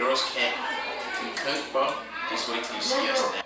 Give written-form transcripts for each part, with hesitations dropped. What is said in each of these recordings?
girls can cook, bro. Just wait till you see us now.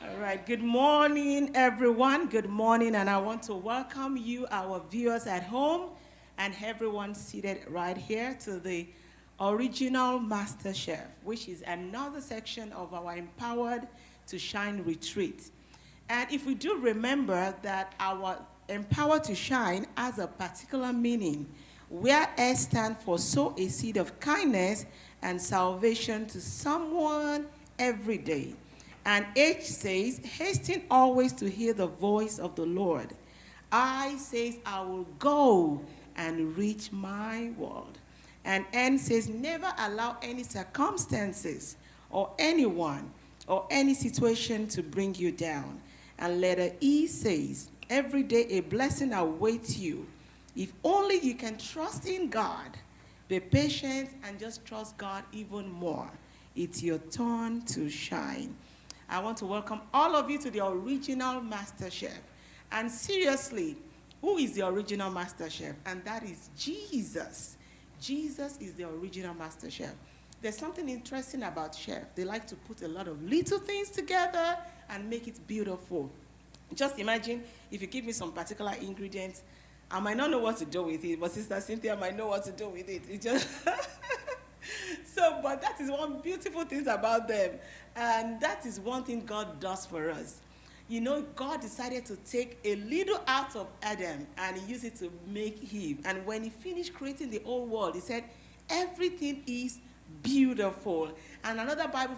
All right, good morning, everyone. Good morning, and I want to welcome you, our viewers at home, and everyone seated right here to the original Master Chef, which is another section of our Empowered to Shine retreat. And if we do remember that our Empowered to Shine has a particular meaning, where S stands for sow a seed of kindness and salvation to someone every day. And H says, hasten always to hear the voice of the Lord. I says, I will go and reach my world. And N says, never allow any circumstances or anyone or any situation to bring you down. And letter E says, every day a blessing awaits you. If only you can trust in God, be patient, and just trust God even more. It's your turn to shine. I want to welcome all of you to the original Master Chef. And seriously, who is the original Master Chef? And that is Jesus. Jesus is the original Master Chef. there's something interesting about chef. They like to put a lot of little things together and make it beautiful. Just imagine if you give me some particular ingredients, I might not know what to do with it, but Sister Cynthia might know what to do with it. It just so, but that is one beautiful thing about them. And that is one thing God does for us. You know, God decided to take a little out of Adam and he used it to make him. And when he finished creating the whole world, he said, everything is beautiful. And another Bible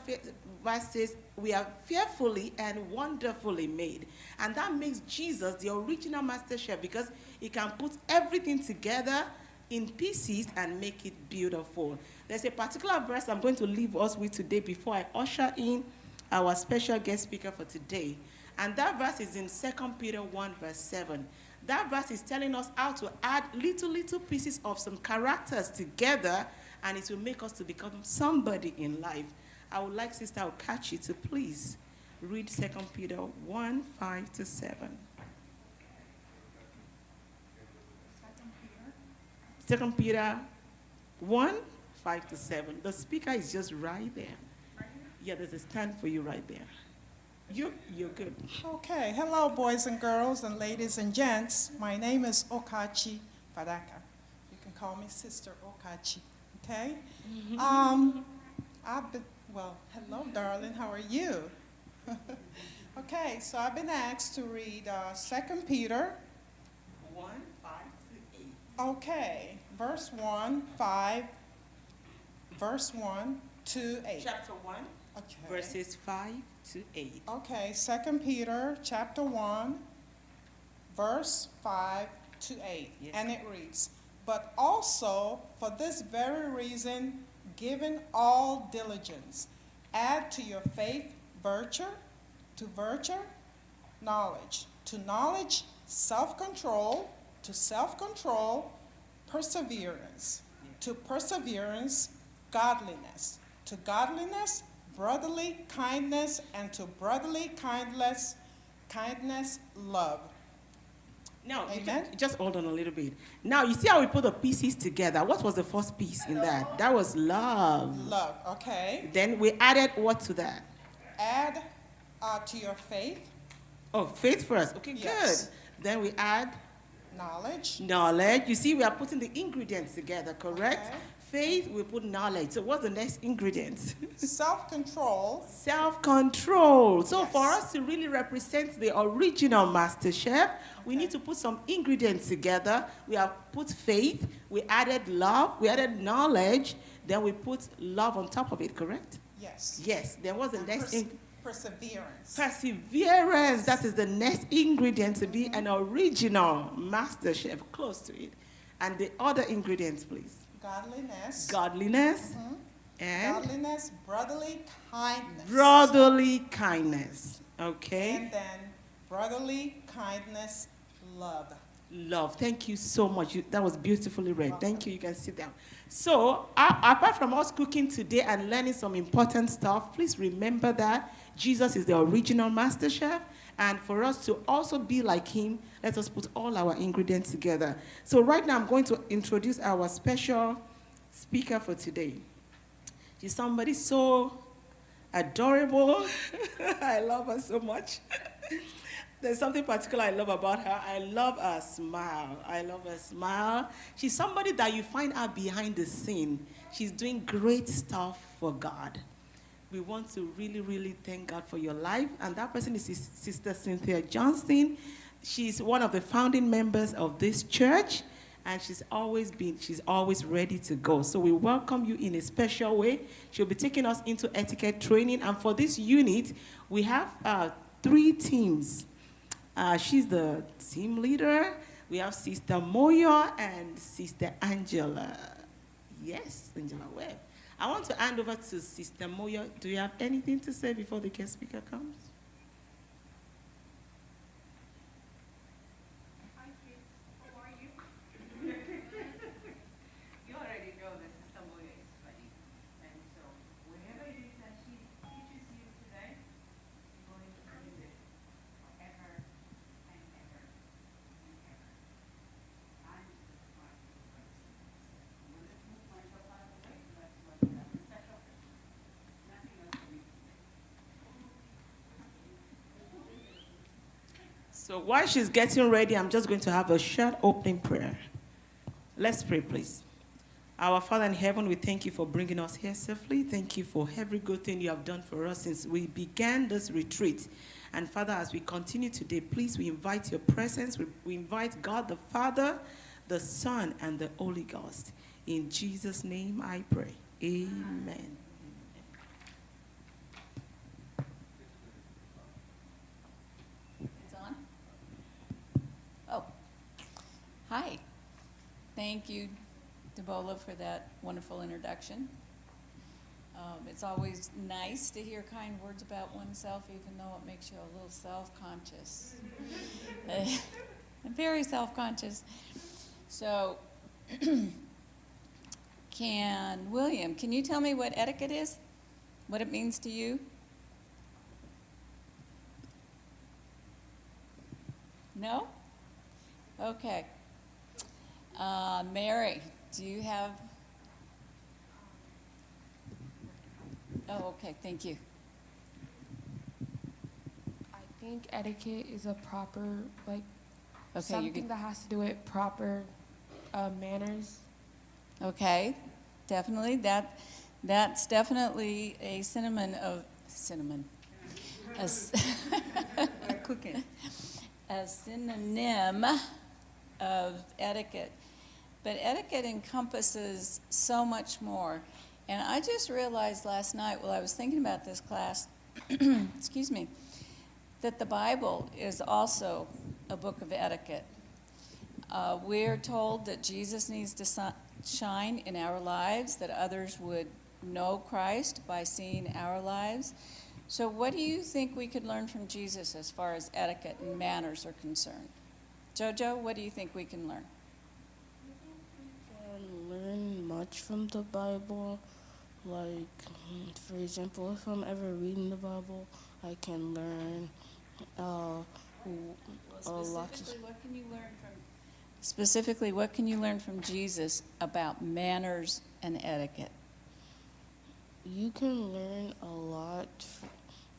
verse says, we are fearfully and wonderfully made. And that makes Jesus the original master chef because he can put everything together in pieces and make it beautiful. There's a particular verse I'm going to leave us with today before I usher in our special guest speaker for today. And that verse is in 2 Peter 1 verse 7. That verse is telling us how to add little pieces of some characters together, and it will make us to become somebody in life. I would like Sister Okachi to please read 2 Peter 1, 5 to 7. 2 Peter 1, 5 to 7. The speaker is just right there. Yeah, there's a stand for you right there. You're good. Okay, hello boys and girls and ladies and gents. My name is Okachi Fadaka. You can call me Sister Okachi, okay? Hello darling, how are you? Okay, so I've been asked to read 2 Peter 1, 5 to 8. Okay, verse 1 to 8. Chapter 1, Okay. verses 5 to 8. Okay, 2 Peter chapter 1, verse 5 to 8. Yes. And it reads, but also for this very reason, giving all diligence, add to your faith virtue, to virtue, knowledge, to knowledge, self-control, to self-control, perseverance, to perseverance, godliness, to godliness, brotherly kindness, and to brotherly kindness, love. Now, Amen. just hold on a little bit. Now, you see how we put the pieces together. What was the first piece in that? That was love. Love, okay. Then we added what to that? Add to your faith. Oh, faith first. Okay, Yes. good. Then we add Knowledge. knowledge. You see, we are putting the ingredients together, correct? Okay. Faith, we put knowledge. So what's the next ingredient? Self-control. Self-control. So Yes. for us to really represent the original master chef, we Okay. need to put some ingredients together. We have put faith, we added love, we added knowledge, then we put love on top of it, correct? Yes. Yes, there was the And next perseverance. perseverance. That is the next ingredient to be an original master chef, close to it. And the other ingredients, please. Godliness. Godliness Mhm. and Godliness, brotherly kindness. brotherly kindness. Okay? And then brotherly kindness, love. Love. Thank you so much. That was beautifully read. Welcome. Thank you. You can sit down. So, apart from us cooking today and learning some important stuff, please remember that Jesus is the original master chef. And for us to also be like him, let us put all our ingredients together. So right now, I'm going to introduce our special speaker for today. She's somebody so adorable. I love her so much. There's something particular I love about her. I love her smile. I love her smile. She's somebody that you find out behind the scene. She's doing great stuff for God. We want to really, really thank God for your life. And that person is Sister Cynthia Johnston. She's one of the founding members of this church. And she's always ready to go. So we welcome you in a special way. She'll be taking us into etiquette training. And for this unit, we have 3 teams. She's the team leader. We have Sister Moyo and Sister Angela. Yes, Angela Webb. I want to hand over to Sister Moyo. Do you have anything to say before the guest speaker comes? Hi, kids. How are you? You already know that Sister Moya is funny. And so, whatever it is that she teaches you today, you're going to use it forever and ever and ever. I'm just trying to I'm going to move myself out of the way. Let's welcome a special So while she's getting ready, I'm just going to have a short opening prayer. Let's pray, please. Our Father in heaven, we thank you for bringing us here safely. Thank you for every good thing you have done for us since we began this retreat. And Father, as we continue today, please, we invite your presence. We invite God the Father, the Son, and the Holy Ghost. In Jesus' name I pray. Amen. It's on? Oh, hi. Thank you, Debola, for that wonderful introduction. It's always nice to hear kind words about oneself, even though it makes you a little self-conscious. I'm very self-conscious. So, William, can you tell me what etiquette is? What it means to you? No? Okay. Mary, do you have? Oh, okay, thank you. I think etiquette is a proper, like, Okay, something that has to do with proper manners. Okay, definitely. That's definitely a synonym. Cooking. A synonym of etiquette. But etiquette encompasses so much more. And I just realized last night while I was thinking about this class, excuse me, that the Bible is also a book of etiquette. We're told that Jesus needs to shine in our lives, that others would know Christ by seeing our lives. So what do you think we could learn from Jesus as far as etiquette and manners are concerned? Jojo, what do you think we can learn? Can learn much from the Bible. Like, for example, if I'm ever reading the Bible, I can learn a lot. Specifically, what can you learn from Jesus about manners and etiquette? You can learn a lot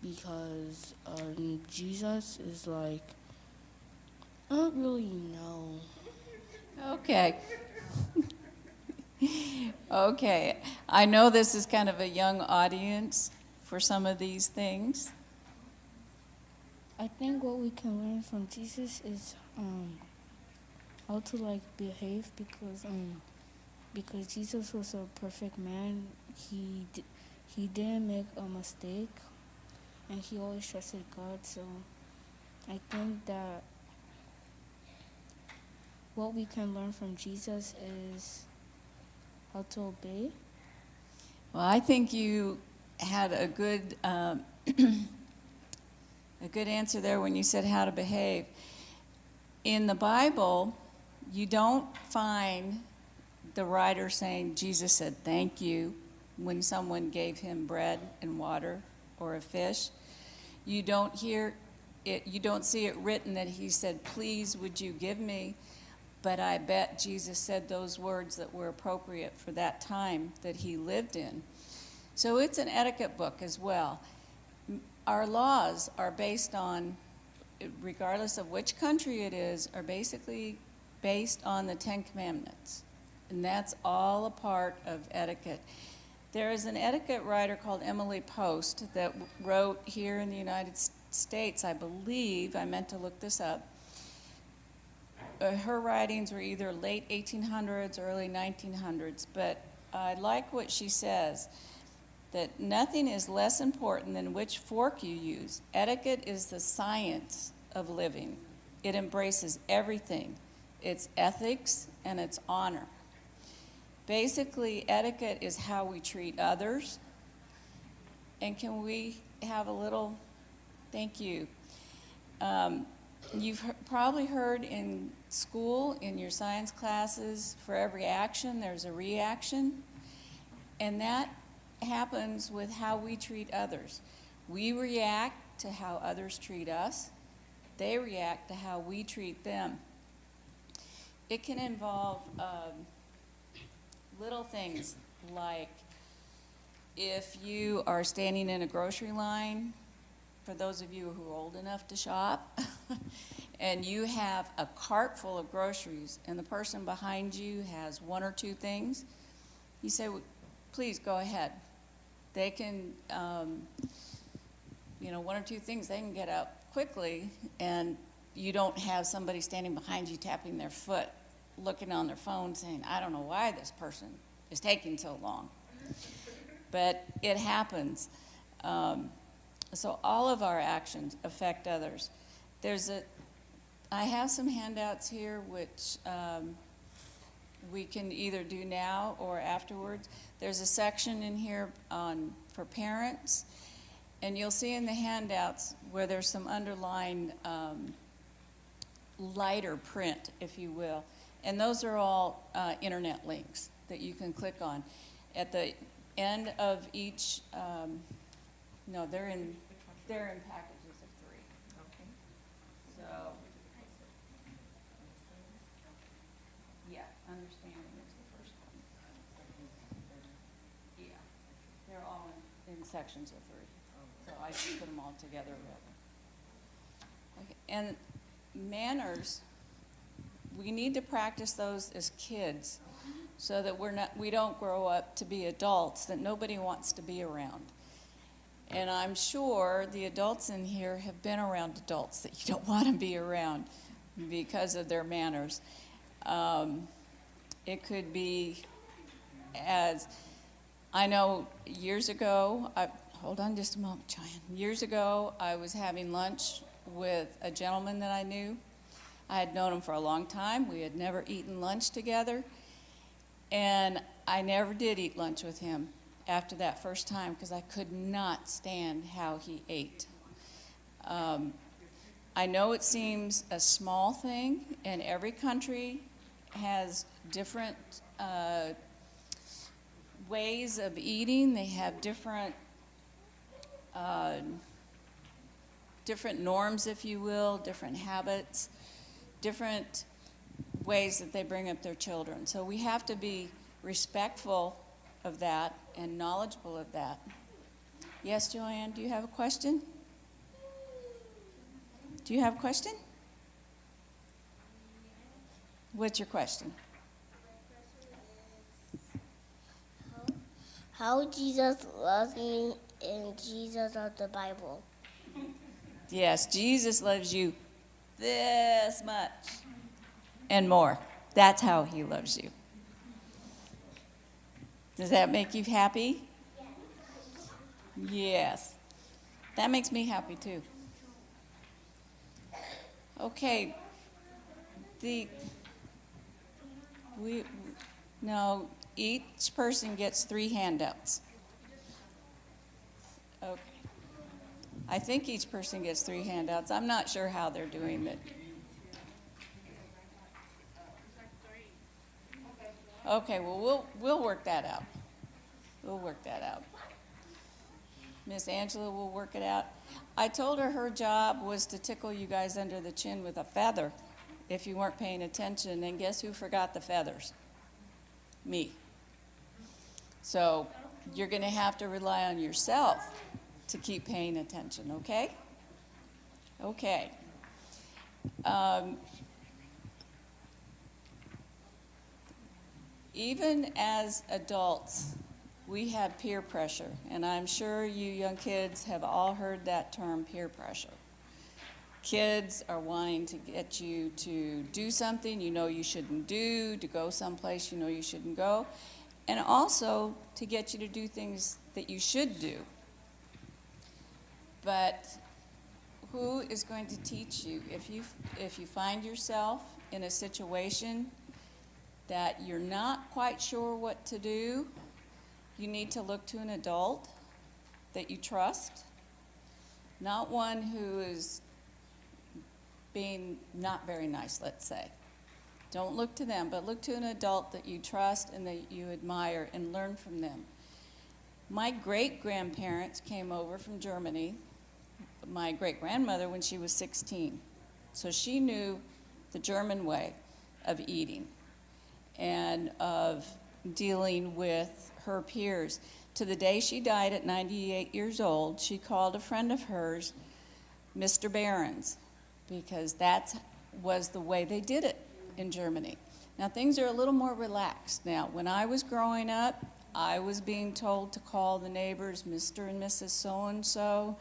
because Jesus is like, I don't really know. Okay. Okay. I know this is kind of a young audience for some of these things. I think what we can learn from Jesus is how to like behave because Jesus was a perfect man. He didn't make a mistake, and he always trusted God. So I think that what we can learn from Jesus is how to obey. Well, I think you had a good a good answer there when you said how to behave. In the Bible, you don't find the writer saying Jesus said thank you when someone gave him bread and water or a fish. You don't hear it, you don't see it written that he said, please would you give me? But I bet Jesus said those words that were appropriate for that time that he lived in. So it's an etiquette book as well. Our laws are based on, regardless of which country it is, are basically based on the Ten Commandments. And that's all a part of etiquette. There is an etiquette writer called Emily Post that wrote here in the United States, I believe, I meant to look this up. Her writings were either late 1800s, early 1900s, but I like what she says, that nothing is less important than which fork you use. Etiquette is the science of living. It embraces everything. It's ethics and it's honor. Basically, etiquette is how we treat others. And can we have a little, thank you. You've probably heard in school, in your science classes, for every action, there's a reaction. And that happens with how we treat others. We react to how others treat us. They react to how we treat them. It can involve little things like if you are standing in a grocery line, for those of you who are old enough to shop, and you have a cart full of groceries, and the person behind you has one or two things, you say, "Well, please go ahead." They can, one or two things, they can get up quickly, and you don't have somebody standing behind you tapping their foot, looking on their phone saying, "I don't know why this person is taking so long." But it happens. So all of our actions affect others. I have some handouts here which we can either do now or afterwards. There's a section in here for parents, and you'll see in the handouts where there's some underlined lighter print, if you will. And those are all internet links that you can click on. At the end of each, no, they're in packages of 3. Okay. So, yeah, understanding is the first one. Yeah, they're all in sections of 3. So I just put them all together rather. Okay. And manners, we need to practice those as kids so that we don't grow up to be adults that nobody wants to be around. And I'm sure the adults in here have been around adults that you don't want to be around because of their manners. It could be, as I know years ago, hold on just a moment, Cheyenne. Years ago, I was having lunch with a gentleman that I knew. I had known him for a long time. We had never eaten lunch together. And I never did eat lunch with him after that first time because I could not stand how he ate. I know it seems a small thing, and every country has different ways of eating. They have different norms, if you will, different habits, different ways that they bring up their children. So we have to be respectful of that and knowledgeable of that. Yes, Joanne, do you have a question? Do you have a question? What's your question? How Jesus loves me and Jesus of the Bible. Yes, Jesus loves you this much and more. That's how he loves you. Does that make you happy? Yes. That makes me happy too. Okay. Each person gets 3 handouts. Okay. I think each person gets 3 handouts. I'm not sure how they're doing it. Okay, well, we'll work that out. We'll work that out. Miss Angela will work it out. I told her job was to tickle you guys under the chin with a feather if you weren't paying attention, and guess who forgot the feathers? Me. So you're going to have to rely on yourself to keep paying attention, okay? Okay. Even as adults, we have peer pressure, and I'm sure you young kids have all heard that term, peer pressure. Kids are wanting to get you to do something you know you shouldn't do, to go someplace you know you shouldn't go, and also to get you to do things that you should do. But who is going to teach you? If you find yourself in a situation that you're not quite sure what to do, you need to look to an adult that you trust, not one who is being not very nice, let's say. Don't look to them, but look to an adult that you trust and that you admire and learn from them. My great-grandparents came over from Germany, my great-grandmother, when she was 16. So she knew the German way of eating and of dealing with her peers. To the day she died at 98 years old, she called a friend of hers Mr. Behrens, because that's was the way they did it in Germany. Now, things are a little more relaxed now. When I was growing up, I was being told to call the neighbors Mr. and Mrs. So-and-so.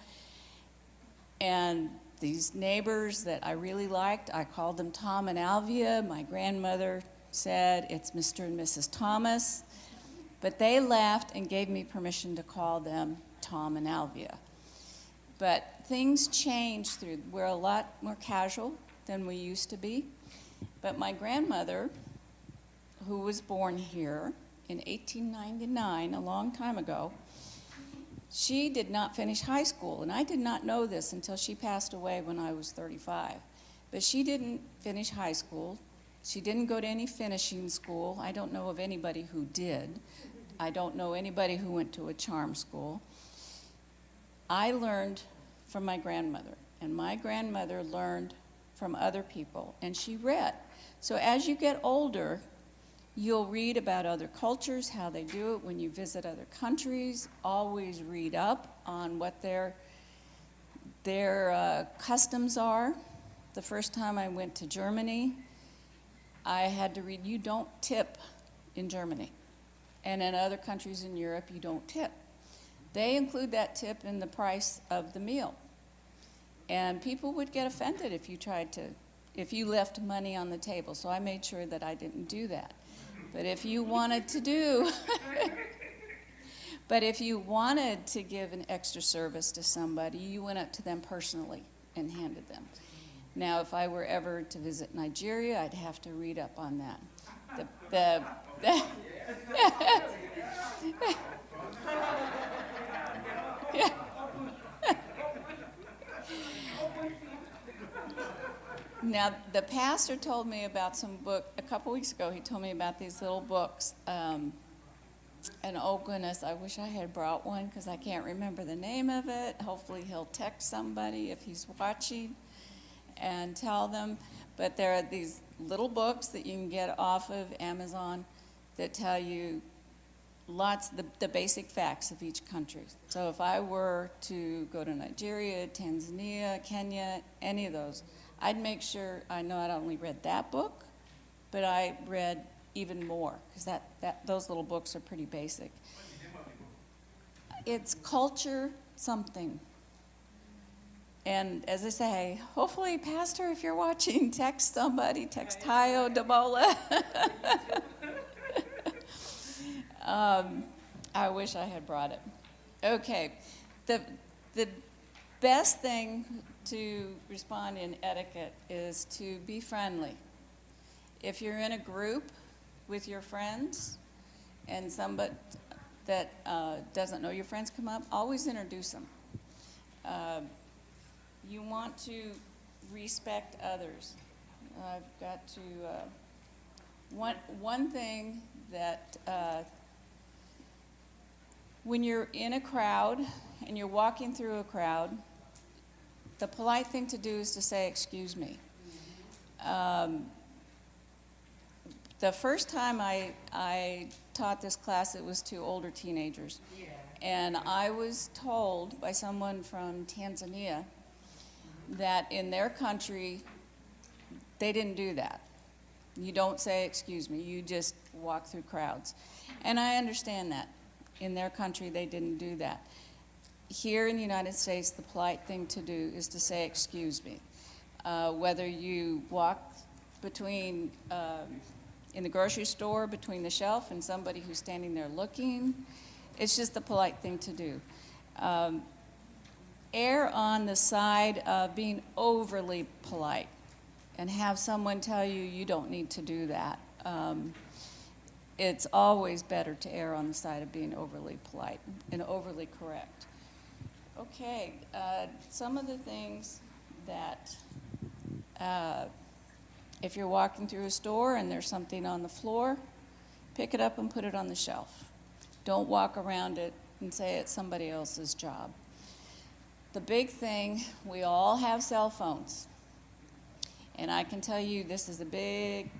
And these neighbors that I really liked, I called them Tom and Alvia. My grandmother said it's Mr. and Mrs. Thomas. But they laughed and gave me permission to call them Tom and Alvia. But things changed through, we're a lot more casual than we used to be. But my grandmother, who was born here in 1899, a long time ago, she did not finish high school, and I did not know this until she passed away when I was 35. But she didn't finish high school. She didn't go to any finishing school. I don't know of anybody who did. I don't know anybody who went to a charm school. I learned from my grandmother, and my grandmother learned from other people, and she read. So as you get older, you'll read about other cultures, how they do it when you visit other countries. Always read up on what their customs are. The first time I went to Germany, I had to read, you don't tip in Germany. And in other countries in Europe, you don't tip. They include that tip in the price of the meal. And people would get offended if you left money on the table. So I made sure that I didn't do that. But if you wanted to give an extra service to somebody, you went up to them personally and handed them. Now, if I were ever to visit Nigeria, I'd have to read up on that. Yeah. Now, the pastor told me about some book, a couple weeks ago, he told me about these little books. And oh goodness, I wish I had brought one because I can't remember the name of it. Hopefully he'll text somebody if he's watching and tell them. But there are these little books that you can get off of Amazon that tell you the basic facts of each country. So if I were to go to Nigeria, Tanzania, Kenya, any of those, I'd make sure I not only read that book, but I read even more, because those little books are pretty basic. It's culture something. And as I say, hopefully, Pastor, if you're watching, text somebody, text Tayo Dabola. I wish I had brought it. Okay, the best thing to respond in etiquette is to be friendly. If you're in a group with your friends and somebody that doesn't know your friends come up, always introduce them. You want to respect others. I've got to, one thing that when you're in a crowd and you're walking through a crowd, the polite thing to do is to say, excuse me. The first time I taught this class, it was to older teenagers. And I was told by someone from Tanzania that in their country, they didn't do that. You don't say, excuse me, you just walk through crowds. And I understand that. In their country, they didn't do that. Here in the United States, the polite thing to do is to say, excuse me. Whether you walk between, in the grocery store, between the shelf and somebody who's standing there looking, it's just the polite thing to do. Err on the side of being overly polite and have someone tell you you don't need to do that. It's always better to err on the side of being overly polite and overly correct. Okay, some of the things that, if you're walking through a store and there's something on the floor, pick it up and put it on the shelf. Don't walk around it and say it's somebody else's job. The big thing, we all have cell phones. And I can tell you this is a big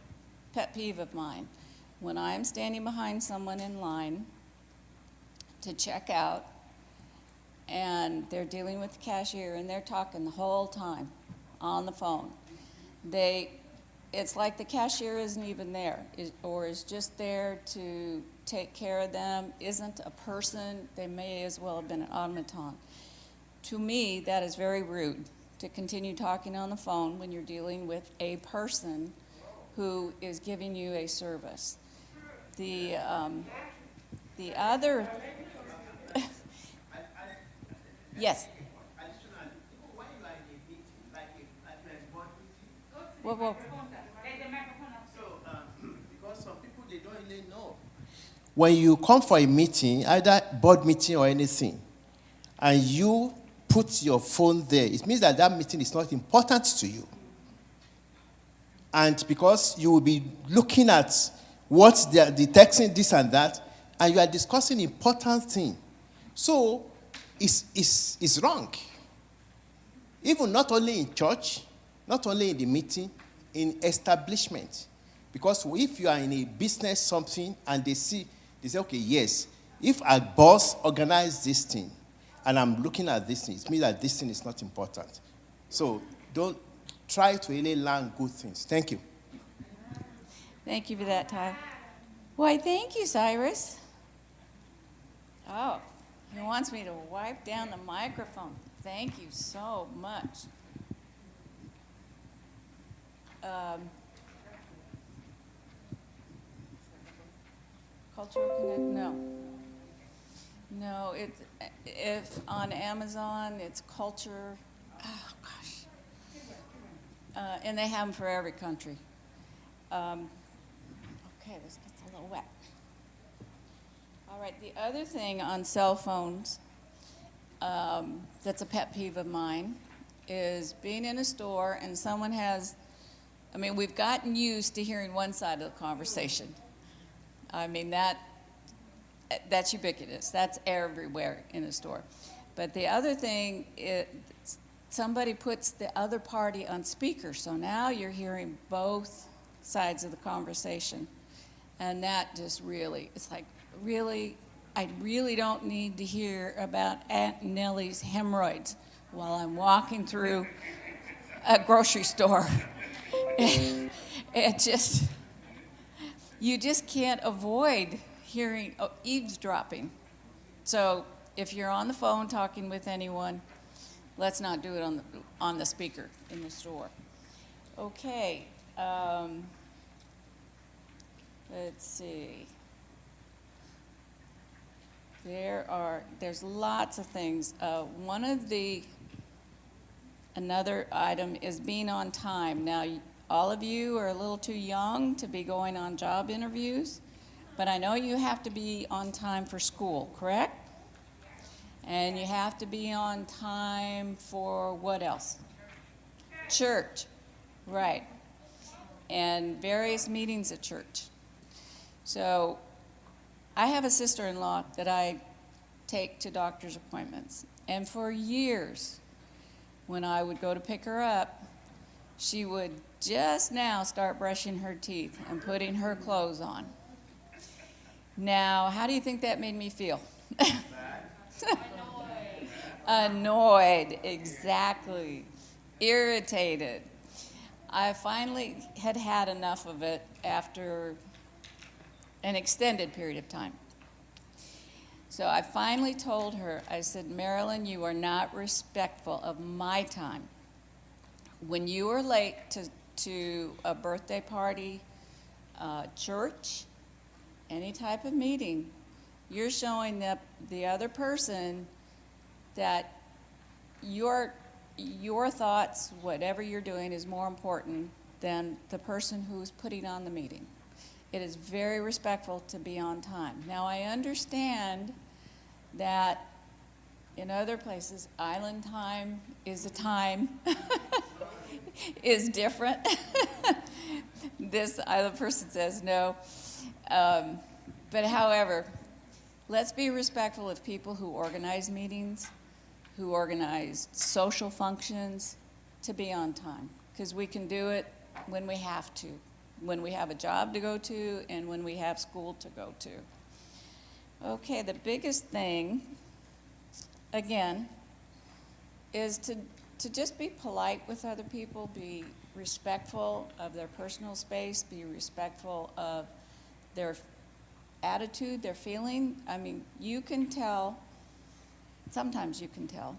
pet peeve of mine. When I'm standing behind someone in line to check out, and they're dealing with the cashier and they're talking the whole time on the phone, it's like the cashier isn't even there, or is just there to take care of them, isn't a person. They may as well have been an automaton. To me, that is very rude, to continue talking on the phone when you're dealing with a person who is giving you a service. The other, yes. Whoa. Because some people, they don't really know. When you come for a meeting, either board meeting or anything, and you put your phone there, it means that that meeting is not important to you. And because you will be looking at what the texting, this and that, and you are discussing important things. So it's wrong. Even not only in church, not only in the meeting, in establishment. Because if you are in a business something and they say, okay, yes, if a boss organized this thing and I'm looking at this thing, it means that this thing is not important. So don't try to really learn good things. Thank you. Thank you for that, Ty. Why, thank you, Cyrus. Oh, he wants me to wipe down the microphone. Thank you so much. Cultural Connect? No. If on Amazon, it's culture. Oh gosh. And they have them for every country. Okay, this gets a little wet. All right. The other thing on cell phones that's a pet peeve of mine is being in a store and someone has. I mean, we've gotten used to hearing one side of the conversation. I mean, that's ubiquitous. That's everywhere in a store. But the other thing, somebody puts the other party on speaker, so now you're hearing both sides of the conversation. And that just really, it's like, really, I really don't need to hear about Aunt Nellie's hemorrhoids while I'm walking through a grocery store. You just can't avoid hearing eavesdropping. So if you're on the phone talking with anyone, let's not do it on the speaker in the store. Okay, let's see. There's lots of things. Another item is being on time. Now, all of you are a little too young to be going on job interviews, but I know you have to be on time for school, correct? And you have to be on time for what else? Church, right. And various meetings at church. So I have a sister-in-law that I take to doctor's appointments. And for years, when I would go to pick her up, she would just now start brushing her teeth and putting her clothes on. Now, how do you think that made me feel? Annoyed, exactly. Irritated. I finally had enough of it after an extended period of time. So I finally told her, I said, Marilyn, you are not respectful of my time. When you are late to a birthday party, church, any type of meeting, you're showing the other person that your thoughts, whatever you're doing, is more important than the person who's putting on the meeting. It is very respectful to be on time. Now, I understand that in other places, island time is a time is different. This other person says no. But however, let's be respectful of people who organize meetings, who organize social functions, to be on time. Because we can do it when we have to, when we have a job to go to, and when we have school to go to. Okay, the biggest thing, again, is to just be polite with other people, be respectful of their personal space, be respectful of their attitude, their feeling. I mean, you can tell, sometimes you can tell,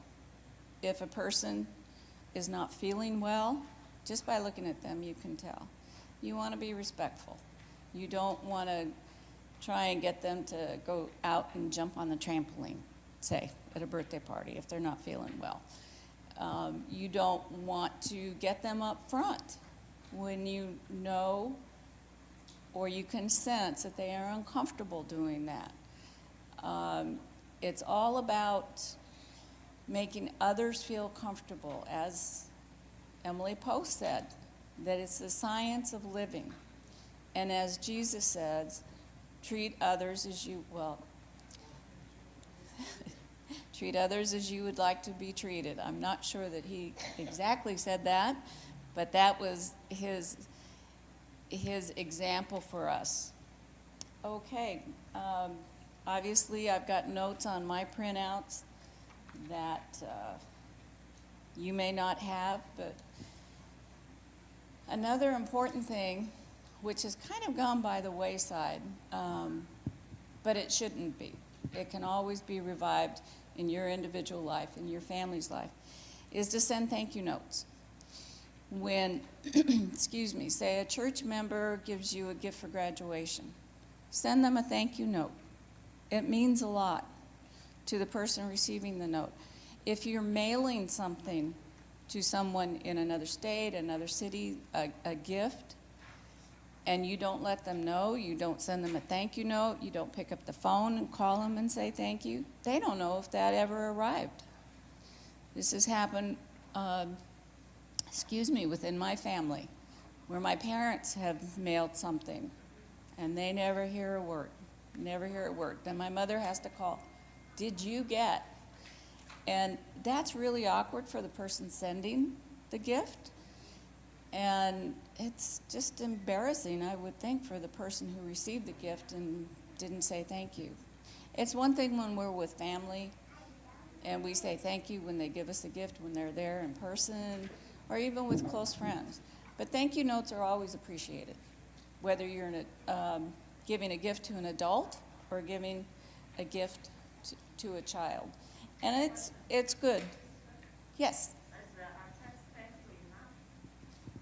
if a person is not feeling well, just by looking at them, you can tell. You want to be respectful. You don't want to try and get them to go out and jump on the trampoline, say, at a birthday party if they're not feeling well. You don't want to get them up front when you know or you can sense that they are uncomfortable doing that. It's all about making others feel comfortable, as Emily Post said, that it's the science of living. And as Jesus says, treat others as you, well, treat others as you would like to be treated. I'm not sure that he exactly said that, but that was his example for us. Okay, obviously I've got notes on my printouts that you may not have, but another important thing, which has kind of gone by the wayside, but it shouldn't be. It can always be revived in your individual life, in your family's life, is to send thank you notes. When, excuse me, say a church member gives you a gift for graduation, send them a thank you note. It means a lot to the person receiving the note. If you're mailing something to someone in another state, another city, a gift, and you don't let them know, you don't send them a thank you note, you don't pick up the phone and call them and say thank you, they don't know if that ever arrived. This has happened, within my family, where my parents have mailed something and they never hear a word, Then my mother has to call, did you get? And that's really awkward for the person sending the gift. And it's just embarrassing, I would think, for the person who received the gift and didn't say thank you. It's one thing when we're with family and we say thank you when they give us a gift, when they're there in person, or even with close friends. But thank you notes are always appreciated, whether you're giving a gift to an adult or giving a gift to a child. And it's good. Yes?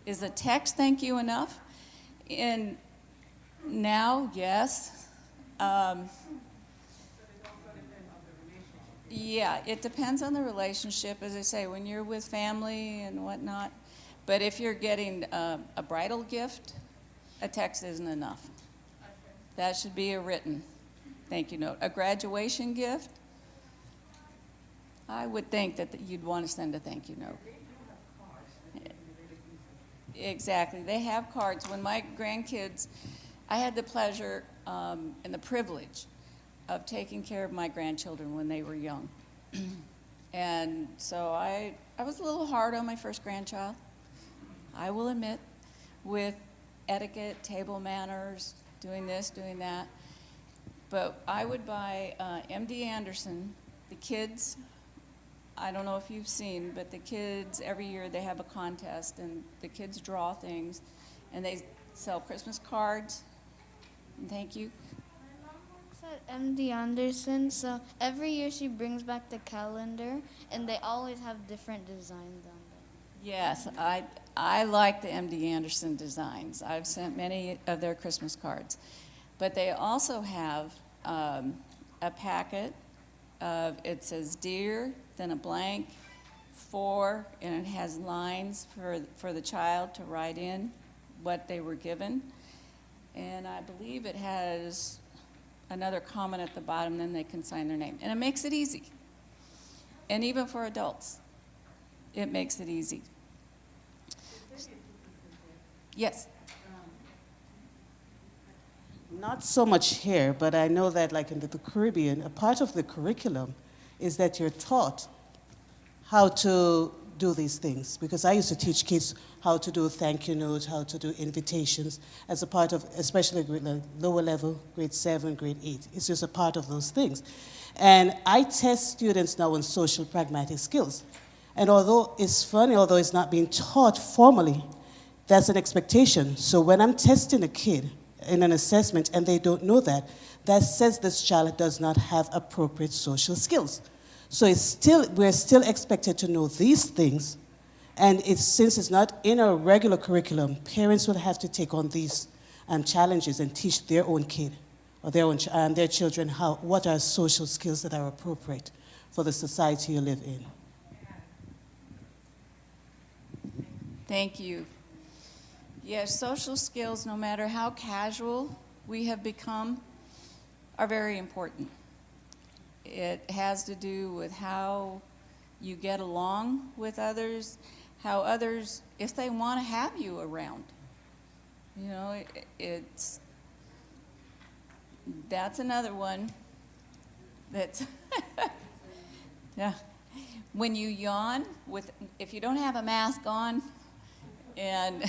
Is a text thank you enough? In now, yes. Yeah, it depends on the relationship, as I say, when you're with family and whatnot. But if you're getting a bridal gift, a text isn't enough. That should be a written thank you note. A graduation gift, I would think that you'd want to send a thank you note. Exactly. They have cards. When my grandkids, I had the pleasure and the privilege of taking care of my grandchildren when they were young. And so I was a little hard on my first grandchild, I will admit, with etiquette, table manners, doing this, doing that. But I would buy M.D. Anderson, the kids, I don't know if you've seen, but the kids, every year they have a contest, and the kids draw things, and they sell Christmas cards, and thank you. My mom works at MD Anderson, so every year she brings back the calendar, and they always have different designs on them. Yes, I like the MD Anderson designs. I've sent many of their Christmas cards. But they also have a packet of, it says dear, then a blank, for, and it has lines for the child to write in what they were given. And I believe it has another comment at the bottom, then they can sign their name. And it makes it easy. And even for adults, it makes it easy. Yes? Not so much here, but I know that like in the Caribbean, a part of the curriculum is that you're taught how to do these things. Because I used to teach kids how to do thank you notes, how to do invitations as a part of, especially lower level, grade 7, grade 8. It's just a part of those things. And I test students now on social pragmatic skills. And although it's funny, although it's not being taught formally, That's an expectation. So when I'm testing a kid in an assessment and they don't know that, that says this child does not have appropriate social skills. So we're still expected to know these things, and since it's not in a regular curriculum, parents will have to take on these challenges and teach their own kid or their children what are social skills that are appropriate for the society you live in. Thank you. Yes, social skills, no matter how casual we have become, are very important. It has to do with how you get along with others, how others, if they want to have you around. You know, that's another one that's, yeah. When you yawn, if you don't have a mask on, and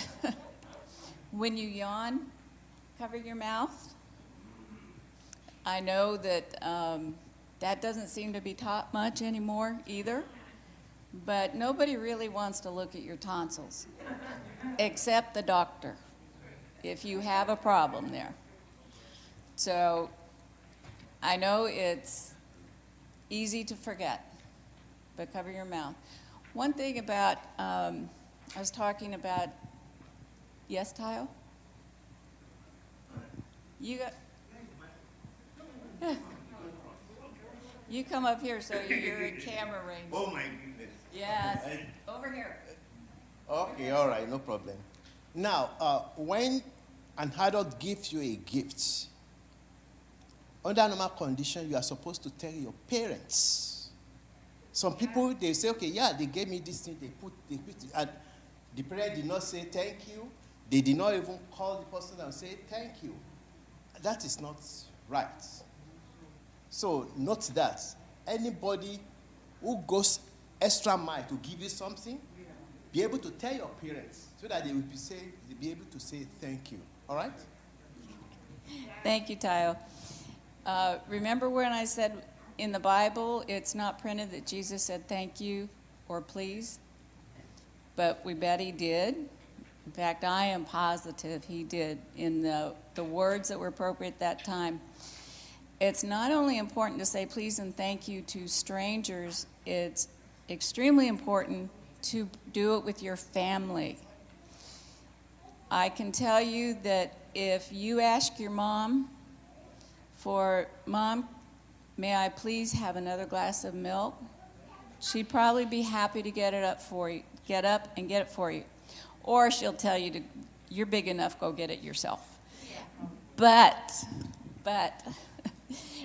when you yawn, cover your mouth. I know that that doesn't seem to be taught much anymore either, but nobody really wants to look at your tonsils, except the doctor, if you have a problem there. So I know it's easy to forget, but cover your mouth. One thing about, I was talking about, yes, Tile? You come up here so you're in camera range. Oh my goodness. Yes, over here. Okay, all right, no problem. Now, when an adult gives you a gift, under normal condition, you are supposed to tell your parents. Some people, they say, okay, yeah, they gave me this thing, they put it, and the parent did not say thank you. They did not even call the person and say thank you. That is not right. So note that anybody who goes extra mile to give you something, be able to tell your parents so that they will be able to say thank you. All right? Thank you, Tayo. Remember when I said in the Bible it's not printed that Jesus said thank you or please? But we bet he did. In fact, I am positive he did in the words that were appropriate at that time. It's not only important to say please and thank you to strangers, it's extremely important to do it with your family. I can tell you that if you ask your mom for, Mom, may I please have another glass of milk? She'd probably be happy to get up and get it for you. Or she'll tell you you're big enough, go get it yourself. But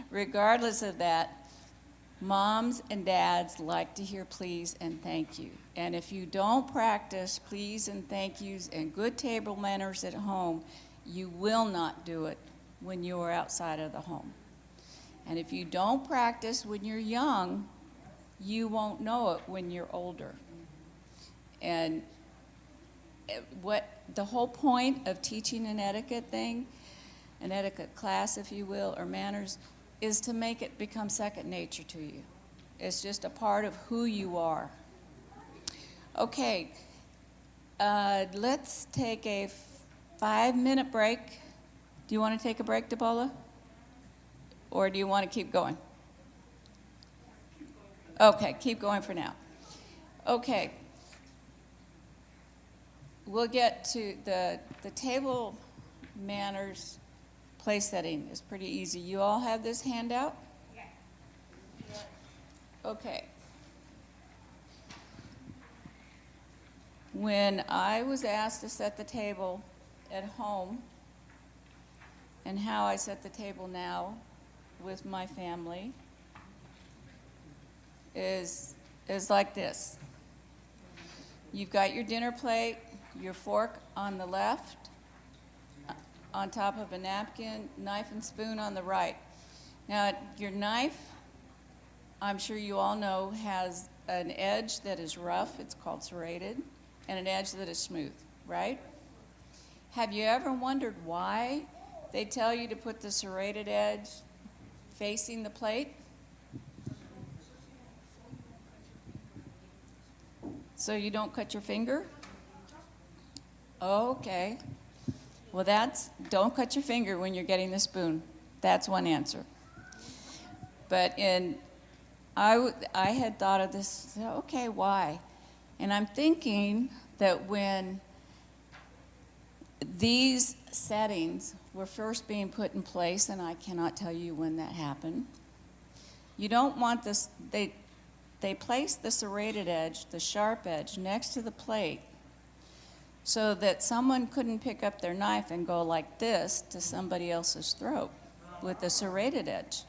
regardless of that, moms and dads like to hear please and thank you. And if you don't practice please and thank yous and good table manners at home, you will not do it when you are outside of the home. And if you don't practice when you're young, you won't know it when you're older. And what the whole point of teaching an etiquette thing, an etiquette class, if you will, or manners, is to make it become second nature to you. It's just a part of who you are. Okay, let's take a 5-minute break. Do you want to take a break, Debola? Or do you want to keep going? Okay, keep going for now. Okay. We'll get to the table manners place setting is pretty easy. You all have this handout? Yes. Okay. When I was asked to set the table at home, and how I set the table now with my family is like this. You've got your dinner plate, your fork on the left, on top of a napkin, knife and spoon on the right. Now, your knife, I'm sure you all know, has an edge that is rough, it's called serrated, and an edge that is smooth, right? Have you ever wondered why they tell you to put the serrated edge facing the plate? So you don't cut your finger? Okay. Well, don't cut your finger when you're getting the spoon. That's one answer. But I had thought of this, okay, why? And I'm thinking that when these settings were first being put in place, and I cannot tell you when that happened, you don't want this, they placed the serrated edge, the sharp edge, next to the plate so that someone couldn't pick up their knife and go like this to somebody else's throat with the serrated edge.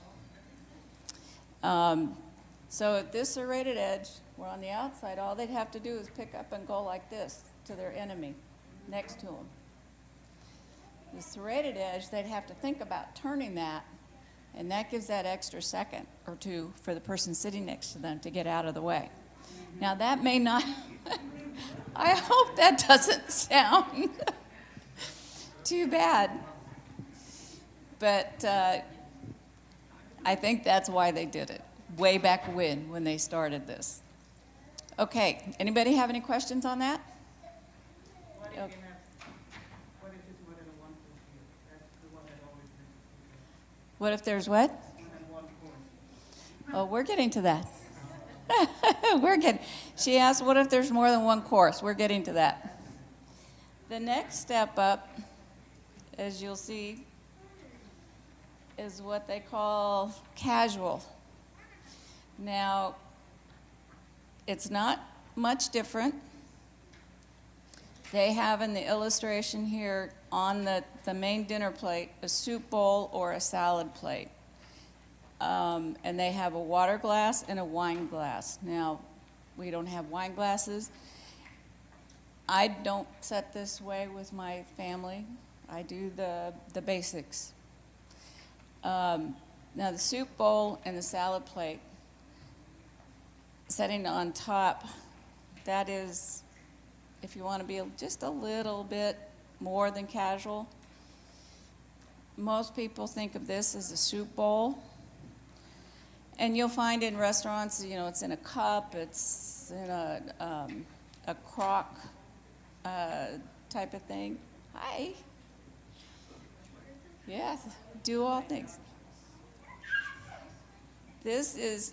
So at this serrated edge, we're on the outside, all they'd have to do is pick up and go like this to their enemy next to them. The serrated edge, they'd have to think about turning that, and that gives that extra second or two for the person sitting next to them to get out of the way. Now that may not, I hope that doesn't sound too bad, but I think that's why they did it, way back when they started this. Okay, anybody have any questions on that? Okay. What if there's what? Oh, we're getting to that. She asked, what if there's more than one course? We're getting to that. The next step up, as you'll see, is what they call casual. Now, it's not much different. They have in the illustration here on the main dinner plate a soup bowl or a salad plate. And they have a water glass and a wine glass. Now, we don't have wine glasses. I don't set this way with my family. I do the basics. Now, the soup bowl and the salad plate, setting on top, that is, if you want to be just a little bit more than casual. Most people think of this as a soup bowl. And you'll find in restaurants, you know, it's in a cup, it's in a crock type of thing. Hi. Yes, do all things. This is,